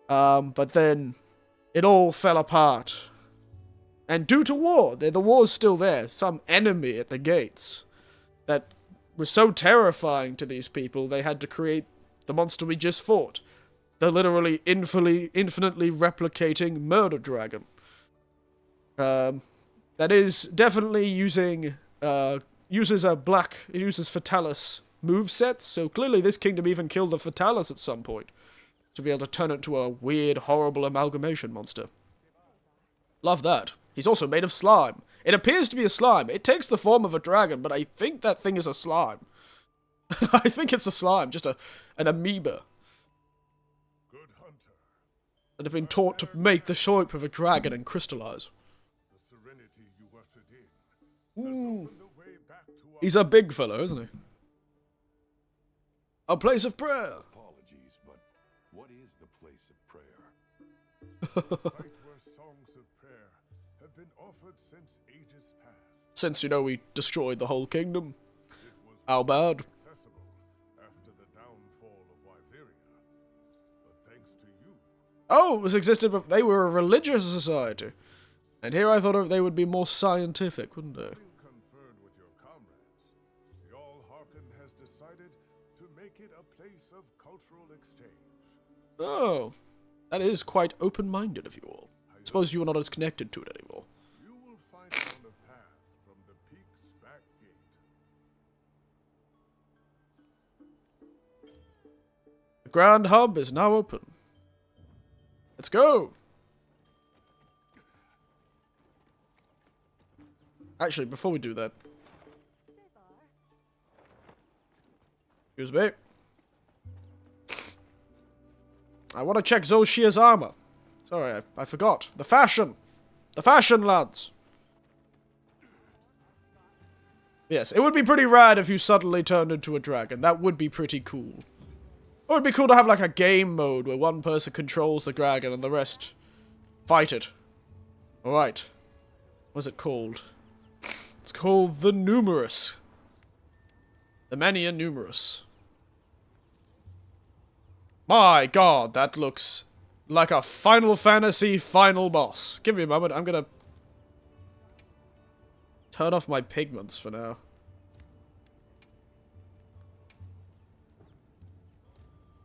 But then it all fell apart. And due to war, the war's still there. Some enemy at the gates that was so terrifying to these people, they had to create the monster we just fought. The literally infinitely replicating murder dragon. That is definitely uses Fatalis movesets, so clearly this kingdom even killed a Fatalis at some point. To be able to turn it into a weird, horrible amalgamation monster. Love that. He's also made of slime. It appears to be a slime. It takes the form of a dragon, but I think that thing is a slime. I think it's a slime, just an amoeba. Good hunter. That have been taught to make the shape of a dragon and crystallize. The serenity you ushered in has opened a way back to our He's a big fellow, isn't he? A place of prayer. apologies, but what is the place of prayer? A site where songs of prayer have been offered since ages past. Since, we destroyed the whole kingdom. It was How bad? accessible after the downfall of Wyveria. But thanks to you, Oh, it was existed, but they were a religious society. And here I thought they would be more scientific, wouldn't they? having conferred with your comrades, to make it a place of cultural exchange. Oh, that is quite open-minded of you all. Suppose you are not as connected to it anymore. You will find it on a path from the peak's back gate. The Grand Hub is now open. Let's go! Actually, before we do that... Excuse me. I want to check Zoshia's armor. Sorry, I forgot. The fashion! The fashion, lads! Yes, it would be pretty rad if you suddenly turned into a dragon. That would be pretty cool. Or it'd be cool to have like a game mode where one person controls the dragon and the rest fight it. Alright. What's it called? It's called the Numerous. The many and numerous. My god, that looks like a Final Fantasy final boss. Give me a moment, I'm gonna turn off my pigments for now.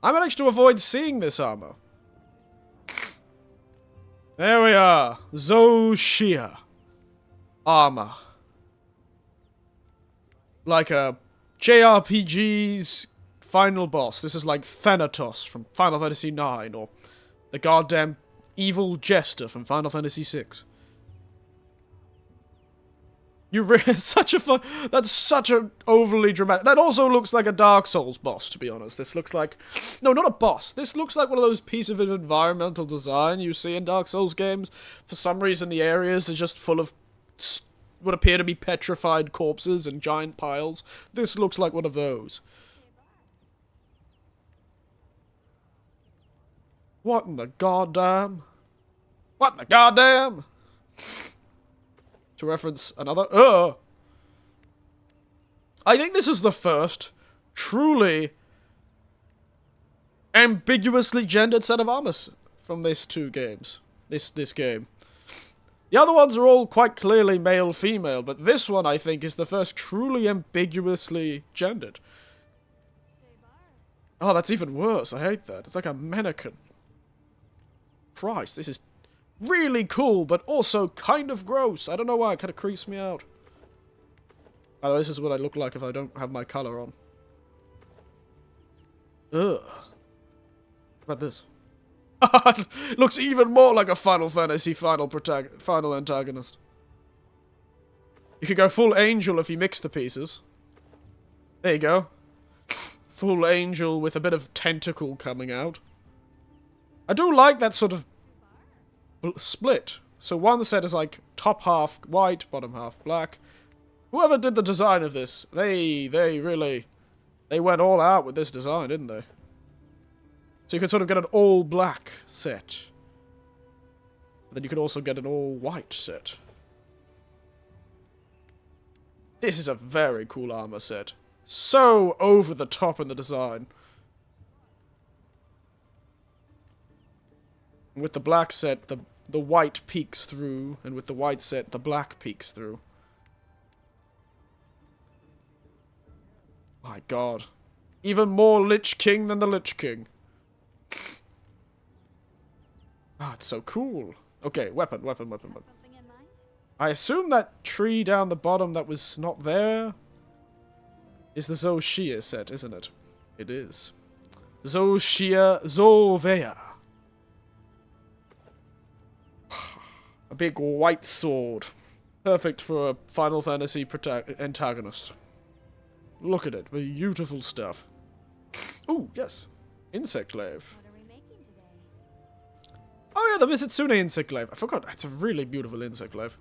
I managed to avoid seeing this armor. There we are. Zoshia. Armor. Like a JRPG's final boss. This is like Thanatos from Final Fantasy IX, or the goddamn evil jester from Final Fantasy VI. Such a fun. That's such a overly dramatic. That also looks like a Dark Souls boss, to be honest. This looks like, no, not a boss. This looks like one of those pieces of environmental design you see in Dark Souls games. For some reason, the areas are just full of what appear to be petrified corpses and giant piles. This looks like one of those. What in the goddamn? What in the goddamn? To reference another... I think this is the first truly ambiguously gendered set of armors from these two games. This game. The other ones are all quite clearly male-female, but this one, I think, is the first truly ambiguously gendered. Oh, that's even worse. I hate that. It's like a mannequin. Christ, this is really cool, but also kind of gross. I don't know why, it kind of creeps me out. By the way, this is what I look like if I don't have my color on. Ugh. How about this? Looks even more like a Final Fantasy final antagonist. You could go full angel if you mix the pieces. There you go. Full angel with a bit of tentacle coming out. I do like that sort of split. So one set is like top half white, bottom half black. Whoever did the design of this, they went all out with this design, didn't they? So you could sort of get an all black set. But then you could also get an all white set. This is a very cool armor set. So over the top in the design. With the black set, the white peeks through, and with the white set, the black peeks through. My god. Even more Lich King than the Lich King. Ah, it's so cool. Okay, weapon. Something in mind? I assume that tree down the bottom that was not there is the Zoshia set, isn't it? It is. Zoshia Zovea. A big white sword. Perfect for a Final Fantasy antagonist. Look at it. Beautiful stuff. Ooh, yes. Insect glaive. What are we making today? Oh yeah, the Mizitsune insect glaive. I forgot. It's a really beautiful insect glaive.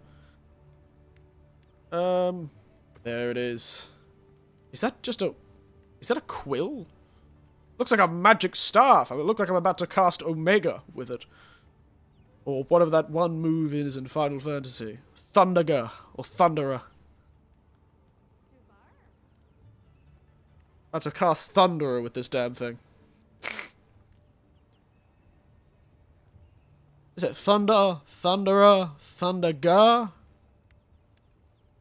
There it is. Is that just a... Is that a quill? Looks like a magic staff. I mean, it looks like I'm about to cast Omega with it. Or whatever that one move is in Final Fantasy. Thunderger. Or Thunderer. About to cast Thunderer with this damn thing. Is it Thunder, Thunderer, Thundergar?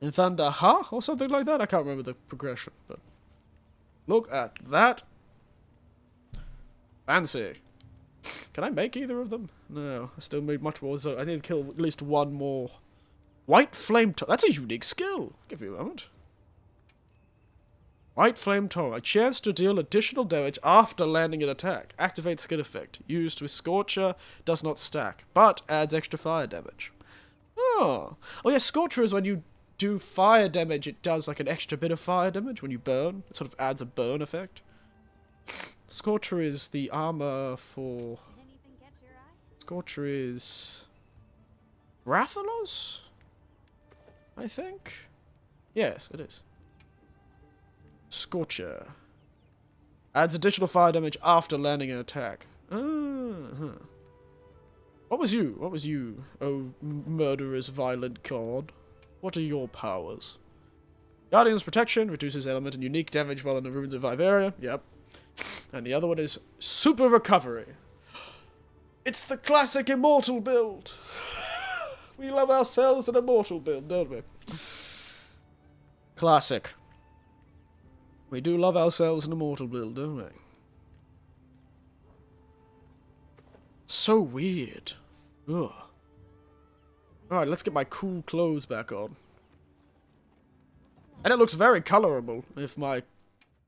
And Thunderha? Or something like that? I can't remember the progression, but... Look at that. Fancy. Can I make either of them? No, I still need much more, so I need to kill at least one more. White Flame Tongue. That's a unique skill. Give me a moment. White Flame Tongue. A chance to deal additional damage after landing an attack. Activate skill effect. Used with Scorcher. Does not stack. But adds extra fire damage. Oh. Oh yeah, Scorcher is when you do fire damage, it does like an extra bit of fire damage when you burn. It sort of adds a burn effect. Scorcher is the armor for... Anything catch your eye? Scorcher is... Rathalos? I think? Yes, it is. Scorcher. Adds additional fire damage after landing an attack. Uh-huh. What was you? What was you, oh murderous violent god? What are your powers? Guardian's Protection, reduces element and unique damage while in the ruins of Viveria. Yep. And the other one is Super Recovery. It's the classic immortal build. We love ourselves an immortal build, don't we? Classic. We do love ourselves an immortal build, don't we? So weird. Ugh. Alright, let's get my cool clothes back on. And it looks very colorable, if my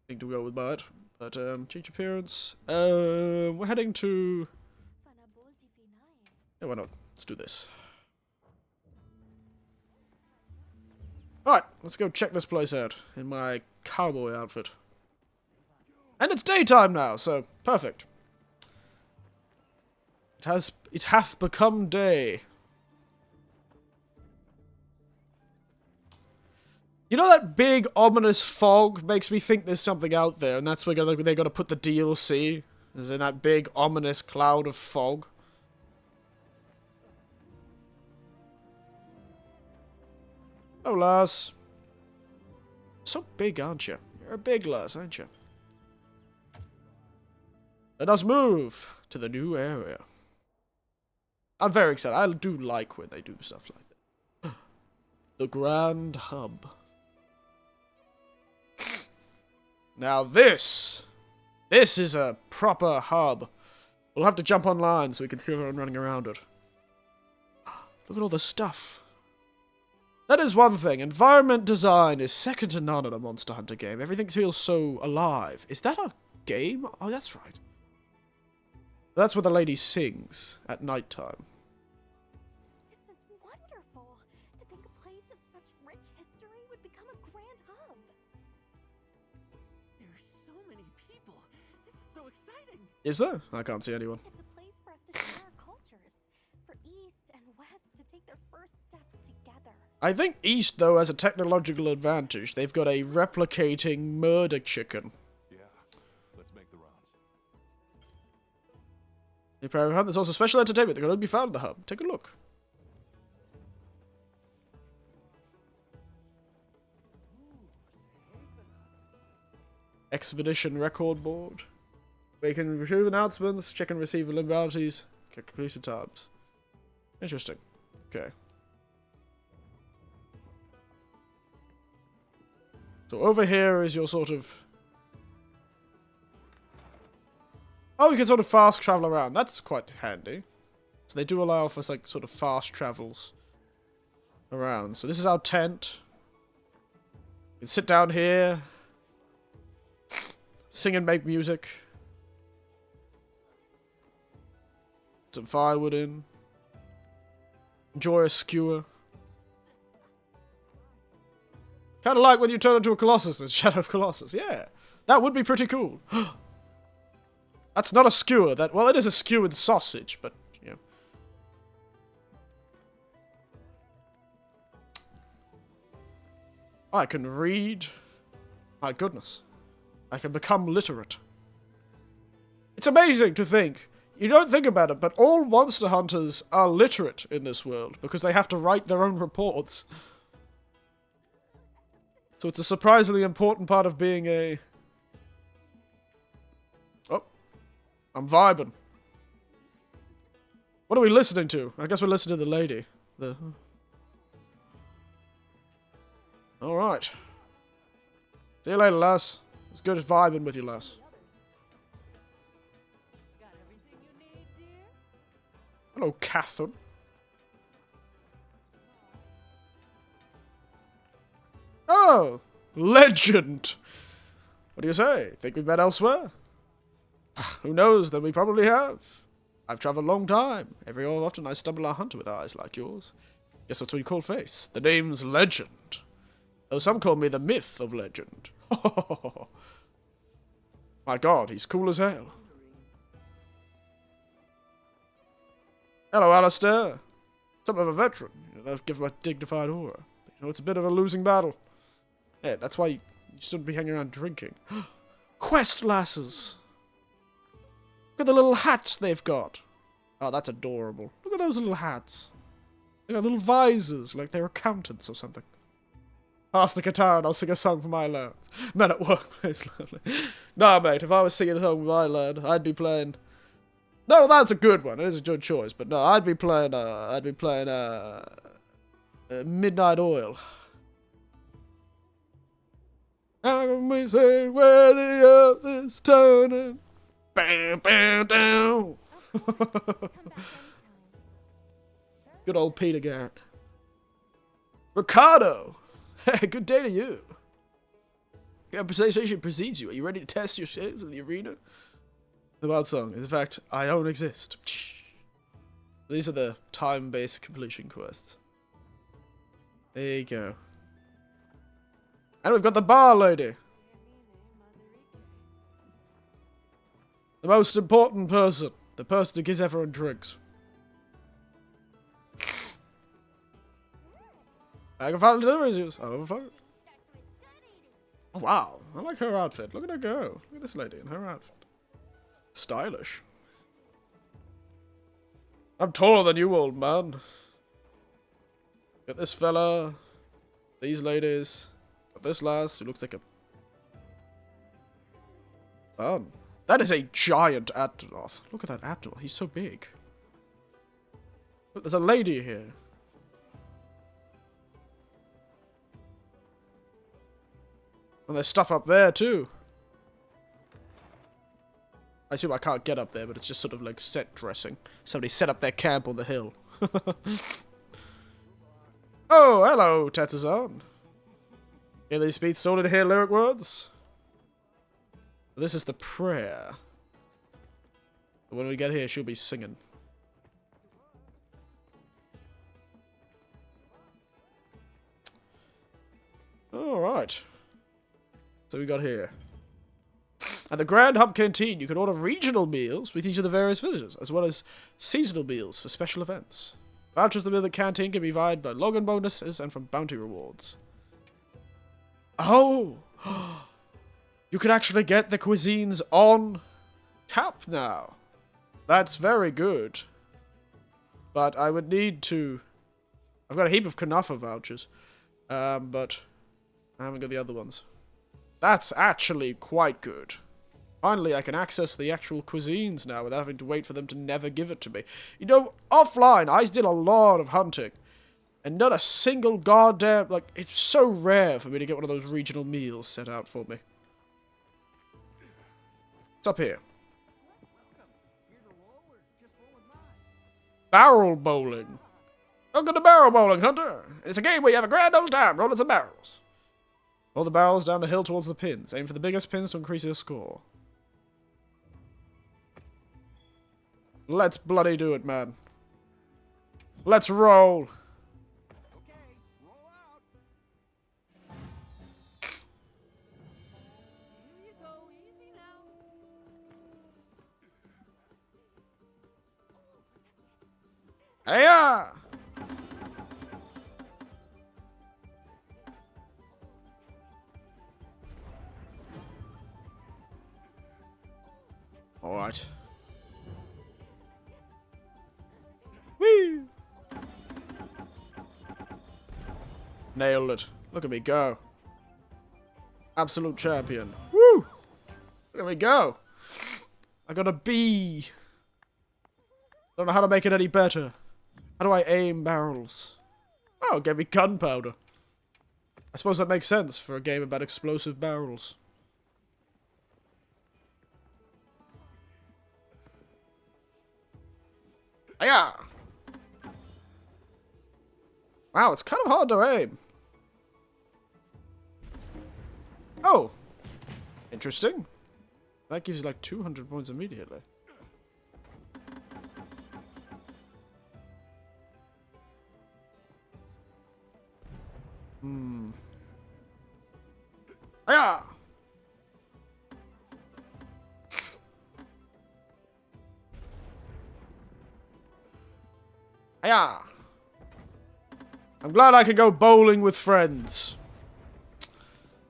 thing to go with that. But, change appearance. We're heading to... Yeah, why not? Let's do this. Alright, let's go check this place out in my cowboy outfit. And it's daytime now, so perfect. It hath become day. You know that big ominous fog makes me think there's something out there, and that's where they're gonna put the DLC. Is in that big ominous cloud of fog. Oh, Lars. So big, aren't you? You're a big Lars, aren't you? Let us move to the new area. I'm very excited. I do like when they do stuff like that. The Grand Hub. Now this is a proper hub. We'll have to jump online so we can see everyone running around it. Look at all the stuff. That is one thing. Environment design is second to none in a Monster Hunter game. Everything feels so alive. Is that a game? Oh, that's right. That's where the lady sings at nighttime. This is wonderful. To think a place of such rich history would become a grand hub. There's so many people. This is so exciting. Is there? I can't see anyone. It's a place for us to share our cultures, for East and West to take their first steps together. I think East, though, has a technological advantage. They've got a replicating murder chicken. Yeah, let's make the rounds. There's also special entertainment that can only be found in the hub. Take a look. Expedition record board. We can retrieve announcements, check and receive vulnerabilities, check completion times. Interesting. Okay. So over here is your sort of... Oh, you can sort of fast travel around. That's quite handy. So they do allow for like sort of fast travels around. So this is our tent. You can sit down here, sing and make music. Some firewood in. Enjoy a skewer. Kind of like when you turn into a Colossus in Shadow of Colossus. Yeah, that would be pretty cool. That's not a skewer. Well, it is a skewered sausage, but you know. I can read. My goodness, I can become literate. It's amazing to think. You don't think about it, but all monster hunters are literate in this world because they have to write their own reports. So it's a surprisingly important part of being a... Oh. I'm vibing. What are we listening to? I guess we're listening to the lady. Alright. See you later, lass. It's good vibing with you, lass. Got everything you need, dear? Hello, Catherine. Oh, legend. What do you say? Think we've met elsewhere? Who knows, then we probably have. I've traveled a long time. Every so often I stumble on a hunter with eyes like yours. Guess that's what you call face. The name's Legend. Though some call me the myth of Legend. My god, he's cool as hell. Hello, Alistair. Something of a veteran. You know, give him a dignified aura. But, you know, it's a bit of a losing battle. Yeah, that's why you shouldn't be hanging around drinking. Quest lasses! Look at the little hats they've got. Oh, that's adorable. Look at those little hats. They got little visors, like they're accountants or something. Pass the guitar and I'll sing a song for my lad. Men at workplace, lovely. Nah, mate, if I was singing a song for my lad, I'd be playing... No, that's a good one. It is a good choice, but no, I'd be playing Midnight Oil. How can we say where the earth is turning? Bam, bam, down. Come back anytime. Good old Peter Garrett. Ricardo! Hey, good day to you. Your conversation precedes you. Are you ready to test your skills in the arena? The wild song is, in fact, I don't exist. These are the time-based completion quests. There you go. And we've got the bar lady. The most important person. The person who gives everyone drinks. I can find deliveries. I'll overflow. Oh, wow. I like her outfit. Look at her go. Look at this lady in her outfit. Stylish. I'm taller than you, old man. Got this fella. These ladies. Got this lass who looks like a... Fun. That is a giant Abdanoth. Look at that Abdanoth. He's so big. Look, there's a lady here. And there's stuff up there, too. I assume I can't get up there, but it's just sort of like set dressing. Somebody set up their camp on the hill. Oh, hello, Tetazon. Hear these beats sorted to hear lyric words? This is the prayer. When we get here, she'll be singing. Alright. So we got here. At the Grand Hub Canteen, you can order regional meals with each of the various villages, as well as seasonal meals for special events. Vouchers to the canteen can be vied by login bonuses and from bounty rewards. Oh! You can actually get the cuisines on tap now. That's very good. But I would need to... I've got a heap of Kanafa vouchers. But I haven't got the other ones. That's actually quite good. Finally, I can access the actual cuisines now without having to wait for them to never give it to me. You know, offline, I did a lot of hunting. And not a single goddamn... Like, it's so rare for me to get one of those regional meals set out for me. What's up here? Barrel bowling. Welcome to barrel bowling, Hunter. It's a game where you have a grand old time rolling some barrels. Roll the barrels down the hill towards the pins. Aim for the biggest pins to increase your score. Let's bloody do it, man. Let's roll. Okay, roll out. Here you go, easy now. Hey-ya! Alright. Whee! Nailed it. Look at me go. Absolute champion. Woo! Look at me go. I got a B. Don't know how to make it any better. How do I aim barrels? Oh, it gave me gunpowder. I suppose that makes sense for a game about explosive barrels. Hiya! Wow, it's kind of hard to aim. Oh! Interesting. That gives you like 200 points immediately. Hmm. Hiya! Hiya! I'm glad I can go bowling with friends.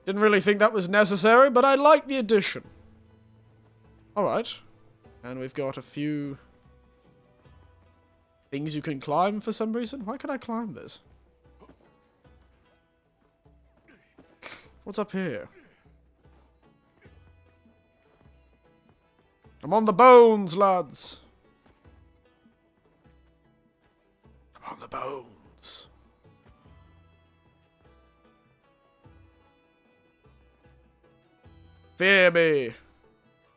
Didn't really think that was necessary, but I like the addition. Alright. And we've got a few things you can climb for some reason. Why can I climb this? What's up here? I'm on the bones, lads. I'm on the bones. Fear me.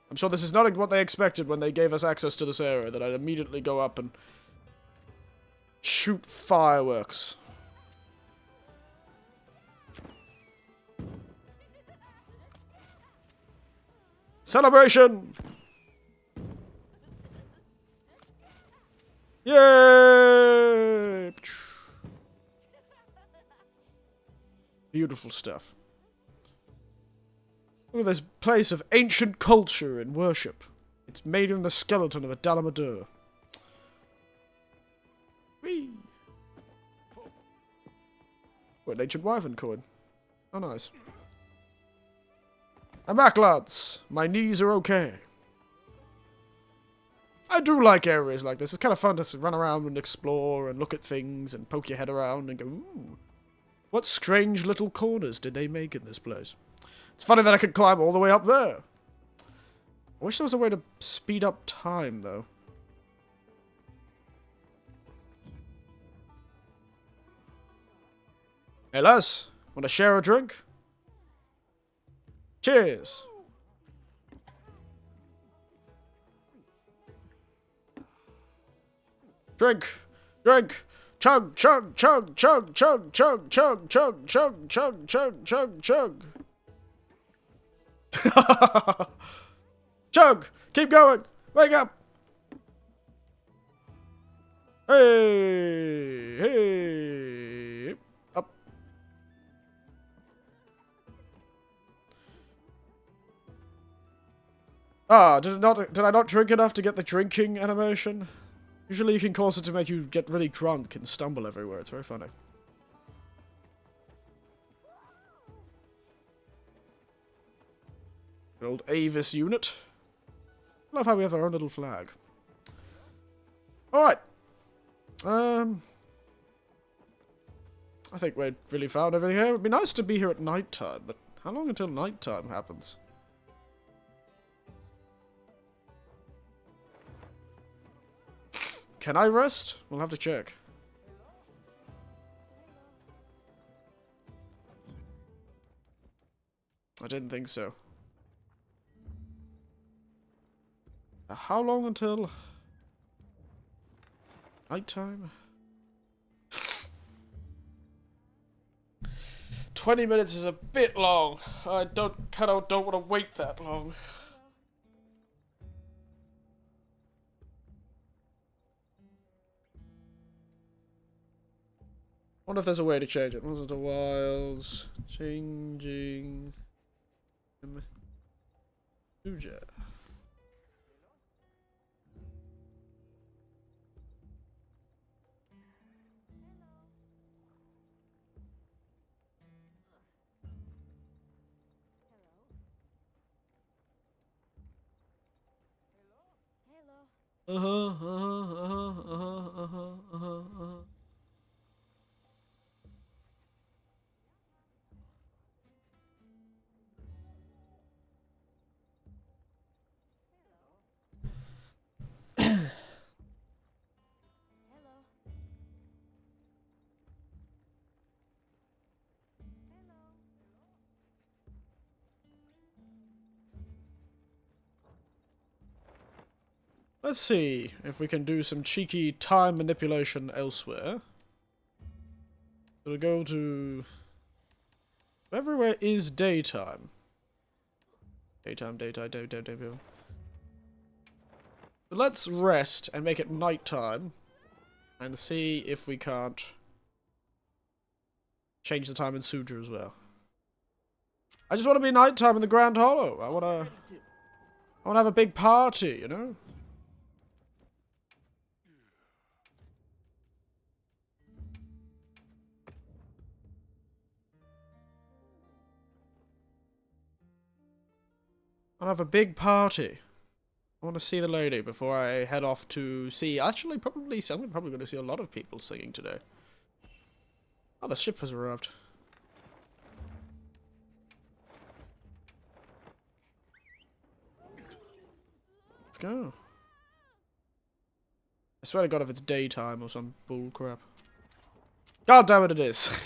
I'm sure this is not what they expected when they gave us access to this area, that I'd immediately go up and shoot fireworks. Celebration! Yay! Beautiful stuff. Look at this place of ancient culture and worship. It's made in the skeleton of a Dalamadur. Whee! Oh, an ancient wyvern coin. Oh, nice. I'm back, lads. My knees are okay. I do like areas like this. It's kind of fun to run around and explore and look at things and poke your head around and go, ooh, what strange little corners did they make in this place? It's funny that I could climb all the way up there. I wish there was a way to speed up time, though. Hey, lads. Want to share a drink? Cheers. Drink. Drink. Chug, chug, chug, chug, chug, chug, chug, chug, chug, chug, chug, chug, chug. Chug! Keep going! Wake up! Hey! Hey! Up. Ah, did I not drink enough to get the drinking animation? Usually you can cause it to make you get really drunk and stumble everywhere. It's very funny. Good old Avis unit. Love how we have our own little flag. Alright. I think we really found everything here. It would be nice to be here at night time, but how long until night time happens? Can I rest? We'll have to check. I didn't think so. How long until nighttime? 20 minutes is a bit long. I don't want to wait that long. Wonder if there's a way to change it. Monster Wilds changing Uja. Let's see if we can do some cheeky time manipulation elsewhere. We'll go to... Everywhere is daytime. Daytime. But let's rest and make it nighttime. And see if we can't change the time in Suja as well. I just want to be nighttime in the Grand Hollow. I want to have a big party, you know? I want to have a big party. I want to see the lady before I head off to see... Actually, I'm probably going to see a lot of people singing today. Oh, the ship has arrived. Let's go. I swear to God if it's daytime or some bull crap. God damn it, it is.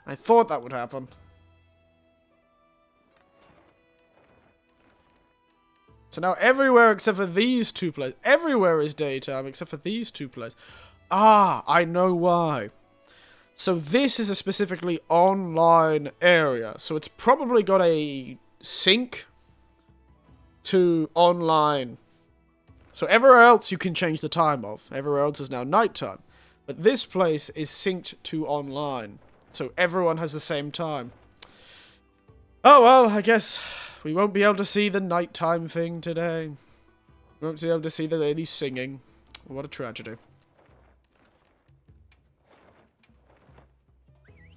I thought that would happen. So now everywhere except for these two places. Everywhere is daytime except for these two places. Ah, I know why. So this is a specifically online area. So it's probably got a sync to online. So everywhere else you can change the time of. Everywhere else is now nighttime. But this place is synced to online. So everyone has the same time. Oh well, I guess we won't be able to see the nighttime thing today. We won't be able to see the lady singing. What a tragedy.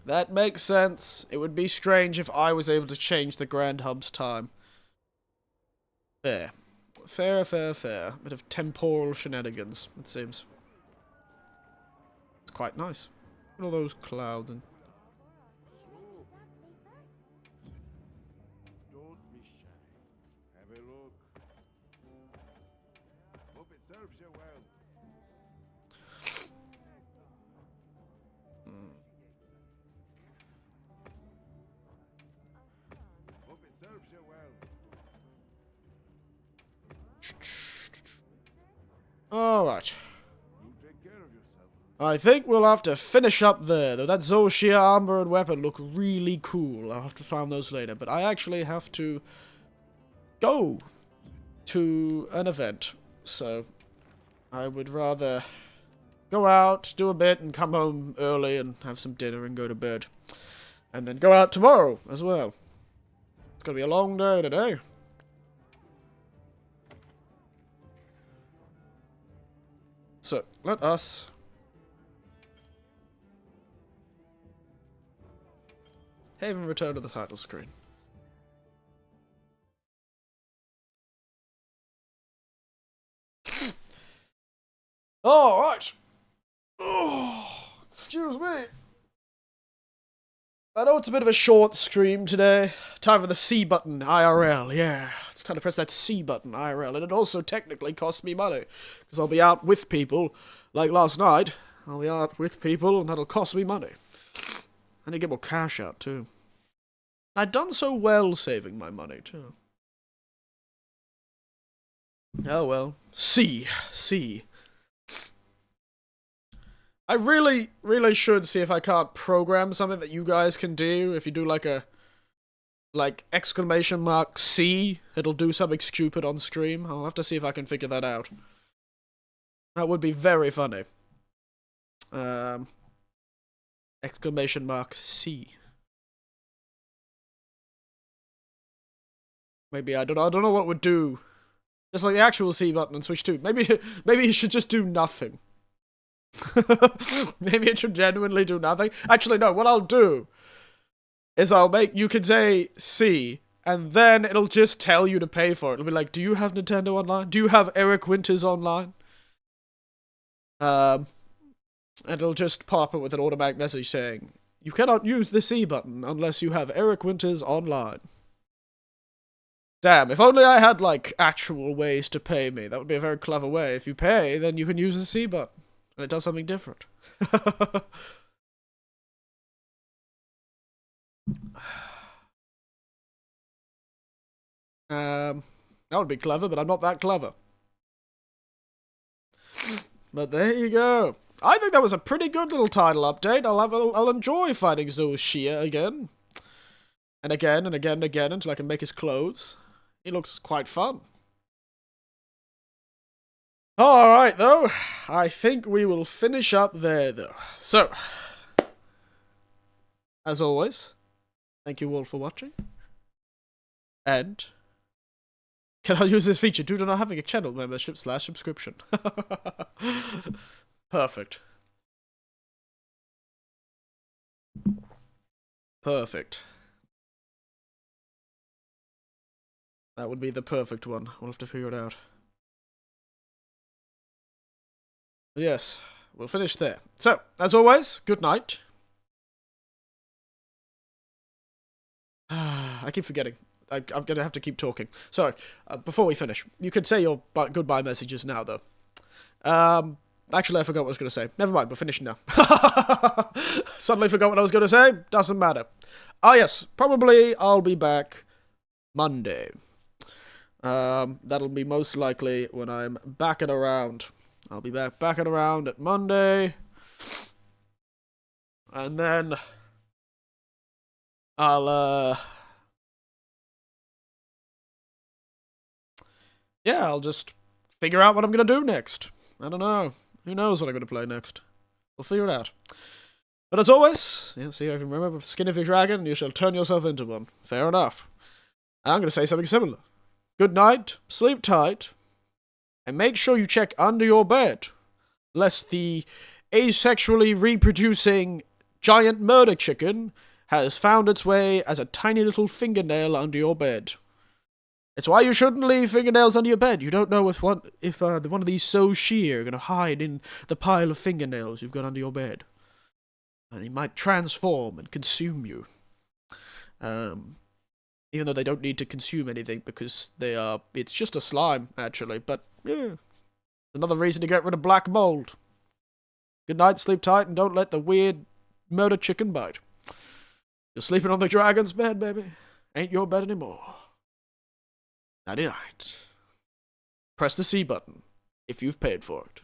That makes sense. It would be strange if I was able to change the Grand Hub's time. Fair. Fair. Bit of temporal shenanigans, it seems. It's quite nice. Look at all those clouds and... Don't be shy. Have a look. Hope it serves you well. Hope it serves you well. Alright. You take care of yourself. I think we'll have to finish up there, though that Zoshia armor and weapon look really cool. I'll have to find those later, but I actually have to go to an event, so I would rather go out, do a bit, and come home early and have some dinner and go to bed. And then go out tomorrow as well. It's gonna be a long day today. So, let us... Haven return to the title screen. Alright. Oh, excuse me. I know it's a bit of a short stream today. Time for the C button, IRL, yeah. It's time to press that C button, IRL. And it also technically costs me money. Because I'll be out with people, like last night. I'll be out with people, and that'll cost me money. I need to get more cash out, too. I'd done so well saving my money, too. Oh, well. C. I really should see if I can't program something that you guys can do. If you do like a... exclamation mark C, it'll do something stupid on stream. I'll have to see if I can figure that out. That would be very funny. Exclamation mark C. Maybe I don't know what would do. Just like the actual C button and switch to. Maybe it should just do nothing. Maybe it should genuinely do nothing. Actually, no, what I'll do is you can say C, and then it'll just tell you to pay for it. It'll be like, do you have Nintendo Online? Do you have Eric Winters Online? And it'll just pop up with an automatic message saying, you cannot use the C button unless you have Eric Winters Online. Damn, if only I had, actual ways to pay me. That would be a very clever way. If you pay, then you can use the C button. And it does something different. That would be clever, but I'm not that clever. But there you go. I think that was a pretty good little title update. I'll enjoy fighting Zoshia again. And again, and again, and again, until I can make his clothes. He looks quite fun. Alright, though. I think we will finish up there, though. So, as always, thank you all for watching. And can I use this feature due to not having a channel membership / subscription? Perfect. Perfect. That would be the perfect one. We'll have to figure it out. But yes, we'll finish there. So, as always, good night. I keep forgetting. I'm going to have to keep talking. Sorry, before we finish, you could say your goodbye messages now, though. Actually, I forgot what I was going to say. Never mind, we're finishing now. Suddenly forgot what I was going to say. Doesn't matter. Ah, yes, probably I'll be back Monday. That'll be most likely when I'm back and around. I'll be back and around at Monday. And then I'll, yeah, I'll just figure out what I'm going to do next. I don't know. Who knows what I'm going to play next? We'll figure it out. But as always, yeah, see, I can remember skin of your dragon, you shall turn yourself into one. Fair enough. I'm going to say something similar. Good night, sleep tight, and make sure you check under your bed, lest the asexually reproducing giant murder chicken has found its way as a tiny little fingernail under your bed. It's why you shouldn't leave fingernails under your bed. You don't know if one of these so sheer are going to hide in the pile of fingernails you've got under your bed. And they might transform and consume you. Even though they don't need to consume anything because it's just a slime, actually. But, yeah, another reason to get rid of black mold. Good night, sleep tight, and don't let the weird murder chicken bite. You're sleeping on the dragon's bed, baby. Ain't your bed anymore. Nighty night. Press the C button if you've paid for it.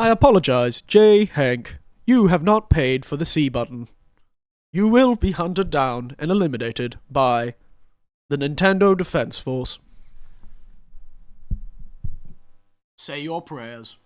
I apologize, J. Hank. You have not paid for the C button. You will be hunted down and eliminated by the Nintendo Defense Force. Say your prayers.